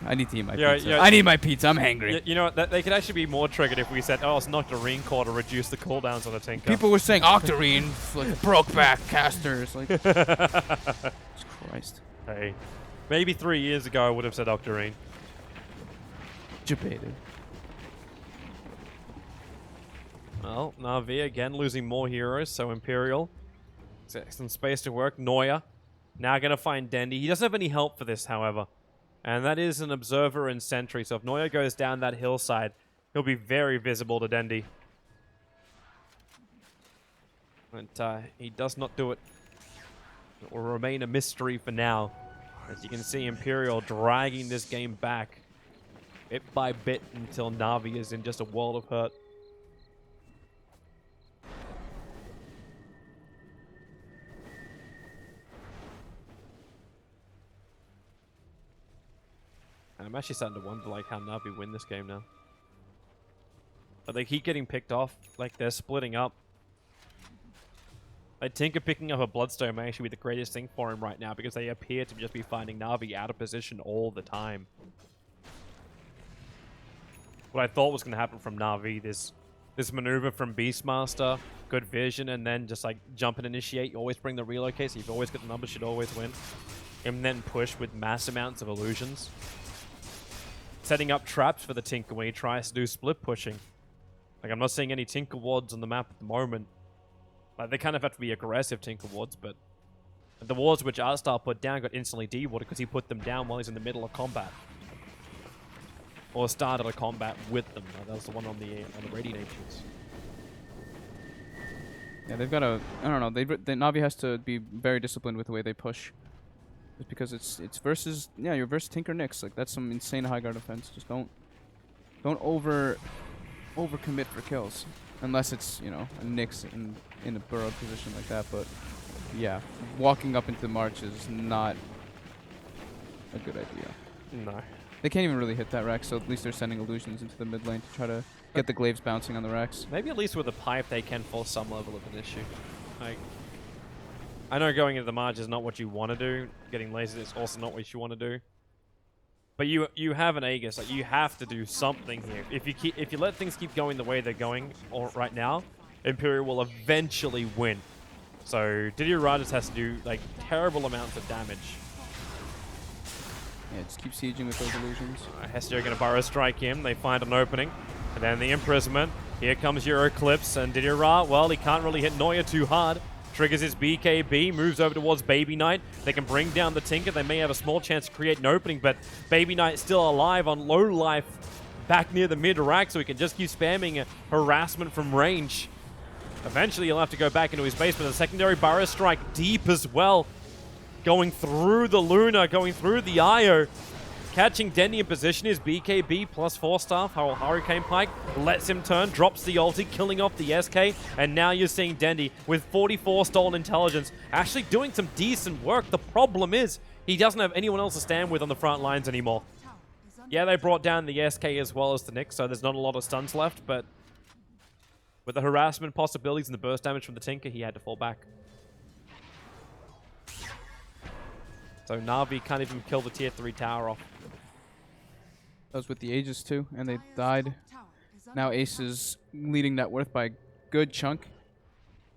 I need to eat my pizza. yeah. I need my pizza. I'm hangry. You know what? They could actually be more triggered if we said, oh, it's Nocturine Core to reduce the cooldowns on the Tinker. People were saying Octarine, like broke back casters. Like, Jesus Christ. Hey, maybe 3 years ago I would have said Octarine. Debated. Well, Navi again losing more heroes, so Imperial. Some space to work. Neuer now going to find Dendi. He doesn't have any help for this, however. And that is an Observer and Sentry. So if Neuer goes down that hillside, he'll be very visible to Dendi. But he does not do it. It will remain a mystery for now. As you can see, Imperial dragging this game back bit by bit until Navi is in just a world of hurt. I'm actually starting to wonder like how Navi win this game now. But they keep getting picked off, like they're splitting up. Like Tinker picking up a Bloodstone may actually be the greatest thing for him right now because they appear to just be finding Navi out of position all the time. What I thought was going to happen from Navi, this maneuver from Beastmaster, good vision, and then just like jump and initiate. You always bring the relocate, so you've always got the numbers, should always win. And then push with mass amounts of illusions. Setting up traps for the Tinker when he tries to do split pushing. Like, I'm not seeing any Tinker wards on the map at the moment. Like, they kind of have to be aggressive Tinker wards, but the wards which Arstar put down got instantly dewarded because he put them down while he's in the middle of combat. Or started a combat with them. That was the one on the Radiant Ancients. Yeah, they've got to. I don't know. The Navi has to be very disciplined with the way they push. Just because it's versus you're versus Tinker Nyx. Like that's some insane high guard defense. Just don't overcommit for kills, unless it's a Nyx in a burrowed position like that. But yeah, walking up into the march is not a good idea. No. They can't even really hit that Rex, so at least they're sending illusions into the mid lane to try to get the glaives bouncing on the Rex. Maybe at least with a pipe they can force some level of an issue. Like, I know going into the march is not what you want to do. Getting lasered is also not what you want to do. But you have an Aegis. Like, you have to do something here. If you let things keep going the way they're going right now, Imperial will eventually win. So Didier just has to do like terrible amounts of damage. Yeah, just keep sieging with those illusions. Hestia are going to burrow strike him. They find an opening. And then the imprisonment. Here comes your Eclipse. And Didier, well, he can't really hit Noya too hard. Triggers his BKB, moves over towards Baby Knight. They can bring down the Tinker. They may have a small chance to create an opening, but Baby Knight still alive on low life back near the mid-rack, so he can just keep spamming harassment from range. Eventually, he'll have to go back into his base, but the secondary burrow strike deep as well. Going through the Luna, going through the Io. Catching Dendy in position is BKB plus 4 staff. Hurricane Pike lets him turn, drops the ulti, killing off the SK. And now you're seeing Dendy with 44 stolen intelligence, actually doing some decent work. The problem is he doesn't have anyone else to stand with on the front lines anymore. Yeah, they brought down the SK as well as the Nyx, so there's not a lot of stuns left. But with the harassment possibilities and the burst damage from the Tinker, he had to fall back. So Navi can't even kill the tier 3 tower off. That was with the Aegis too, and they died. Now Ace is leading net worth by a good chunk.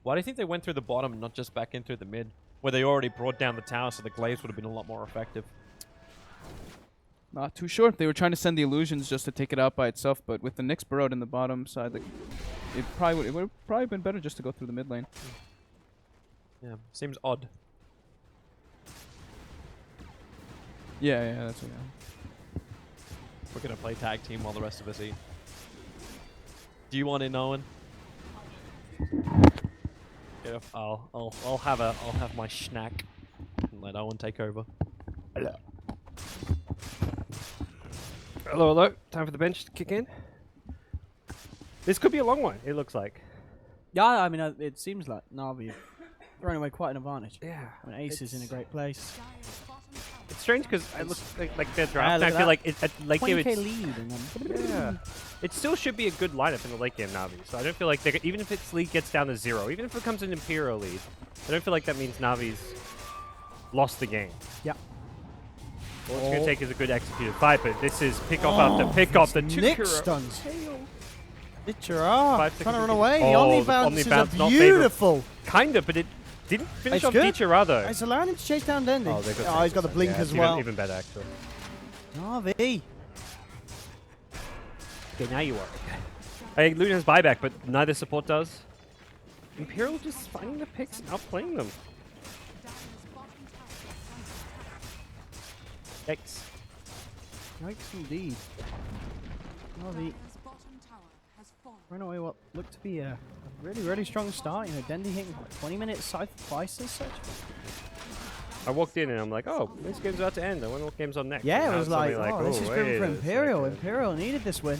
Why do you think they went through the bottom and not just back in through the mid? Where they already brought down the tower, so the glaives would have been a lot more effective. Not too sure. They were trying to send the illusions just to take it out by itself, but with the Nyx burrowed in the bottom side, like, it would have probably been better just to go through the mid lane. Yeah, seems odd. Yeah, that's what. We're gonna play tag team while the rest of us eat. Do you want in, Owen? Yeah, I'll have my snack and let Owen take over. Hello. Hello. Time for the bench to kick in. This could be a long one, it looks like. Yeah, I mean, it seems like Navi throwing away quite an advantage. Yeah. When Ace is in a great place. It's strange because it looks like their Yeah, draft. look I at feel that. like at late game, 20k lead. And then yeah, it still should be a good lineup in the late game Navi. So I don't feel like even if its lead gets down to 0, even if it becomes an Imperial lead, I don't feel like that means Navi's lost the game. Yeah. All it's going to take is a good executed fight, but this is pick off after pick off. The two Nick hero- stuns. Hit your arm. 5 Trying to seconds run away. to- The Oh, Omni the bounce Omni is bounce, not beautiful. Kinda, but it didn't finish It's off good. Dichirado. It's allowing him to chase down Dendy. Oh, they've Oh, he's got the blink as well. Even better, actually. Navi. Okay, now you are. Hey, Luna has buyback, but neither support does. Imperial just finding the picks and outplaying them. Yikes. Yikes indeed. Navi run away what looked to be a really, really strong start. You know, Dendy hitting 20 minutes side twice and such. I walked in and I'm like, oh, this game's about to end. I wonder what game's on next. Yeah, And it now was it's suddenly like, oh, this is good wait for a Imperial. second. Imperial needed this win.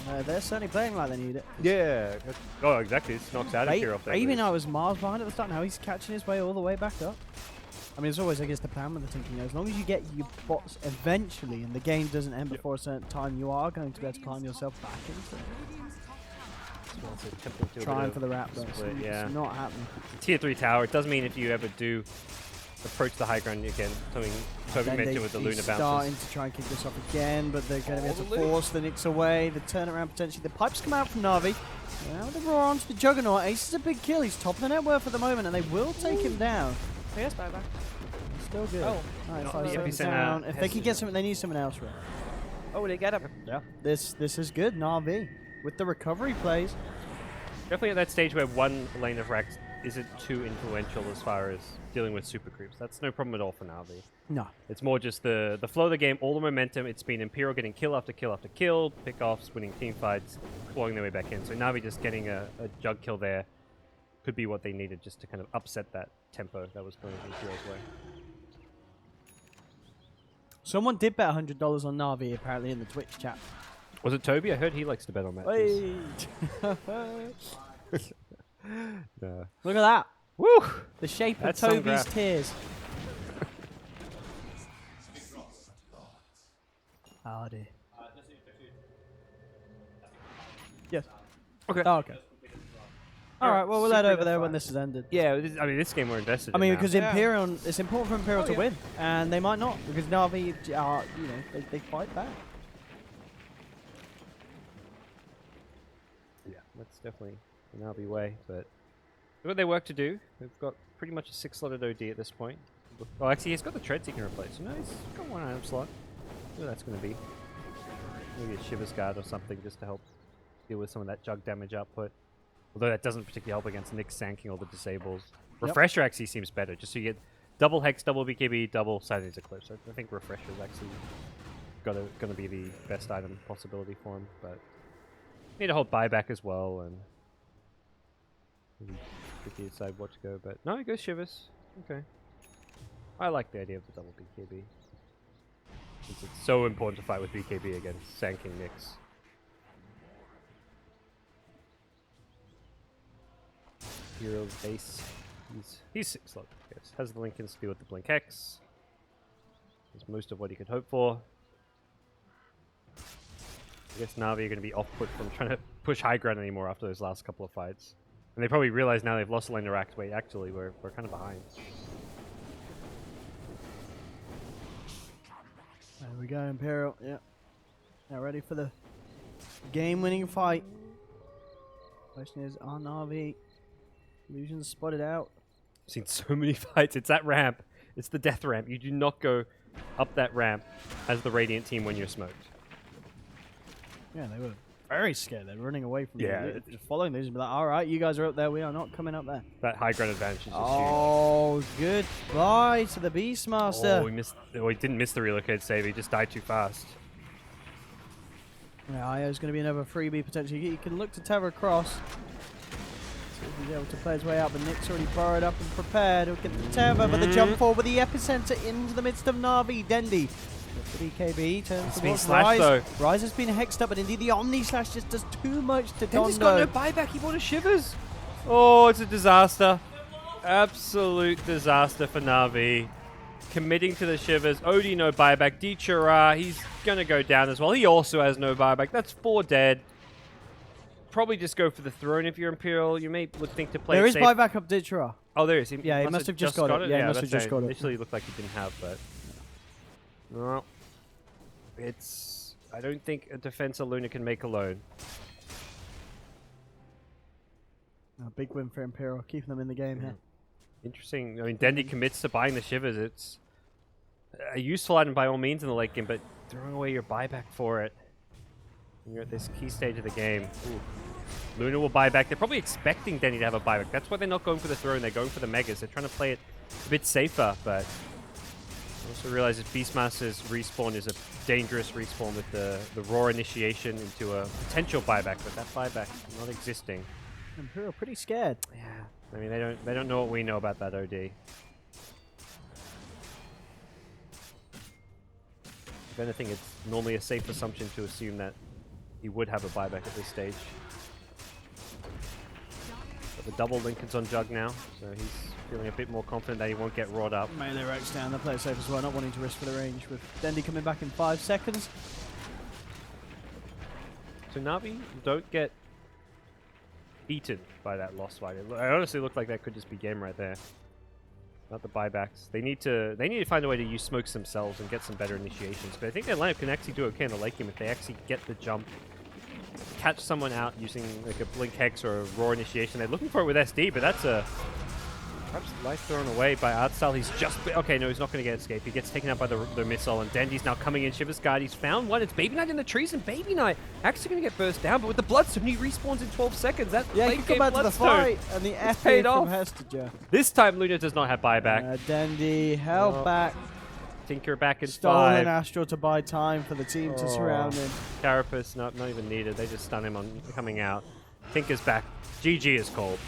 And, they're certainly playing like they need it. Yeah. Oh, exactly. This knocks out Imperial. off their Even lead. though I was miles behind at the start, now he's catching his way all the way back up. I mean, it's always, I guess, the plan with the team. As long as you get your bots eventually and the game doesn't end before a certain time, you are going to be able to climb yourself back into it. Trying for the wrap, though. split, It's yeah. not happening. Tier 3 tower. It does mean if you ever do approach the high ground again, something Toby Then mentioned with the Luna starting bounces. to try and kick this off again, but they're going to be able to force the Nyx away. The turnaround potentially. The pipes come out from Navi. Now the roar onto the Juggernaut. Ace is a big kill. He's top of the net worth at the moment, and they will take him down. Yes, buyback. Still good. Oh. Nice, Not five the seconds epicenter down. If they has could get something, they need someone else, right? Oh, they get him. Yeah. This is good. Navi with the recovery plays. Definitely at that stage where one lane of racks isn't too influential as far as dealing with super creeps. That's no problem at all for Navi. No. It's more just the flow of the game, all the momentum. It's been Imperial getting kill after kill after kill, pickoffs, winning team fights, clawing their way back in. So Navi just getting a jug kill there could be what they needed just to kind of upset that tempo that was going Imperial's way. Someone did bet $100 on Navi apparently in the Twitch chat. Was it Toby? I heard he likes to bet on matches. No. Look at that. Woo! The shape That's of some Toby's graph. tears. Oh dear. Yes. Okay. Oh, okay. Alright, well, we'll head over there when this is ended. Yeah, I mean, this game we're invested I mean, in now. because Imperial, it's important for Imperial Oh, to yeah. win, and they might not, because Navi are, they fight back. Yeah, that's definitely the Navi way, but they've got their work to do. They've got pretty much a 6-slotted OD at this point. Oh, actually, he's got the treads he can replace. You know, he's got one item slot. What that's going to be. Maybe a Shiver's Guard or something just to help deal with some of that jug damage output. Although that doesn't particularly help against Nyx sanking all the disables. Refresher actually seems better, just so you get double Hex, double BKB, double Sidings Eclipse. I think Refresher is actually going to be the best item possibility for him, but need a whole buyback as well, and maybe tricky to decide what to go, but no, he goes Shivers. Okay. I like the idea of the double BKB. Since it's so important to fight with BKB against sanking Nyx. Hero's base. He's 6-slot, I guess. Has the Lincoln skill with the Blink X. That's most of what he could hope for. I guess Navi are going to be off-put from trying to push high ground anymore after those last couple of fights. And they probably realize now they've lost a lane to Rax. Wait, actually, we're kind of behind. There we go, Imperial. Yeah. Now ready for the game-winning fight. Question is, are Navi illusions spotted out? I've seen so many fights. It's that ramp. It's the death ramp. You do not go up that ramp as the Radiant team when you're smoked. Yeah, they were very scared. They were running away from Yeah, them. Just following these and be like, all right, you guys are up there. We are not coming up there. That high ground advantage is just Oh, goodbye to the Beastmaster. huge. Oh, we missed. Oh, he didn't miss the relocate save. He just died too fast. Yeah, Io's going to be another freebie potentially. He can look to tether across. See if he's able to play his way out, but Nick's already burrowed up and prepared. He'll get the tether, but the jump forward with the epicenter into the midst of Navi. Dendi. The BKB turns It's been towards slashed, Rise. though. Rise has been hexed up, but indeed the Omni Slash just does too much to Dendi's got no Dondo. buyback. He bought a Shivers. Oh, it's a disaster. Absolute disaster for Navi. Committing to the Shivers. Odie no buyback. Dichara, he's going to go down as well. He also has no buyback. That's 4 dead. Probably just go for the throne if you're Imperial. You may would think to play There it is safe. buyback up Ditra. Oh, there is. Yeah, he must have just got it. Yeah, he must have just got it. Initially, it looked like he didn't have, but no, it's. I don't think a defense Luna can make alone. A big win for Imperial, keeping them in the game here. Interesting. I mean, Dendi commits to buying the Shivers. It's a useful item by all means in the late game, but throwing away your buyback for it when you're at this key stage of the game. Ooh. Luna will buy back. They're probably expecting Dendi to have a buyback. That's why they're not going for the throne. They're going for the Megas. They're trying to play it a bit safer, but I also realize that Beastmaster's respawn is a dangerous respawn with the raw initiation into a potential buyback, but that buyback not existing. Imperial pretty scared. Yeah, I mean they don't know what we know about that OD. If anything, it's normally a safe assumption to assume that he would have a buyback at this stage. But the double Lincoln's on Jug now, so he's feeling a bit more confident that he won't get roared up. Melee Rex down, they play it safe as well, not wanting to risk for the range with Dendi coming back in 5 seconds. So Navi don't get beaten by that lost fight. It honestly looked like that could just be game right there. Not the buybacks. They need to find a way to use smokes themselves and get some better initiations. But I think their lineup can actually do okay in the late game if they actually get the jump, catch someone out using like a blink hex or a raw initiation. They're looking for it with SD, but that's a perhaps life thrown away by Artstyle. He's just okay. No, he's not going to get escape. He gets taken out by the missile, and Dendi's now coming in. Shiver's Guard. He's found one. It's Baby Knight in the trees, and Baby Knight actually going to get burst down. But with the Bloodstone, he respawns in 12 seconds. That Yeah, late he game come back to the Bloodstone. fight, and the F paid from off. Hestager. This time, Luna does not have buyback. Dendi held Oh. back, Tinker back in stolen 5. Astral to buy time for the team to surround him. Carapace, not even needed. They just stun him on coming out. Tinker's back. GG is called.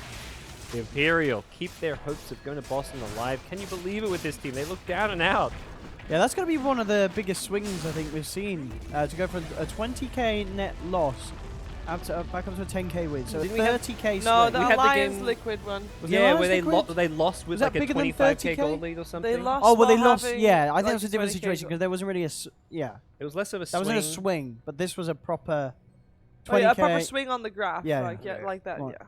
The Imperial keep their hopes of going to Boston alive. Can you believe it with this team? They look down and out. Yeah, that's going to be one of the biggest swings I think we've seen. To go from a 20k net loss back up to a 10k win. So a Didn't we have- 30k No, swing. the We had the Alliance game- Liquid one. Was the Yeah, Alliance where Liquid? they lost with Was that like a bigger than 25k 30K? gold lead or something. They lost. Oh, well, they while lost. having, Yeah, I think like, that was a different 20K situation because there wasn't really yeah. It was less of a That swing. wasn't a swing, but this was a proper 20k. Oh, yeah, a proper swing on the graph. Yeah, like, yeah. like that, Right. yeah.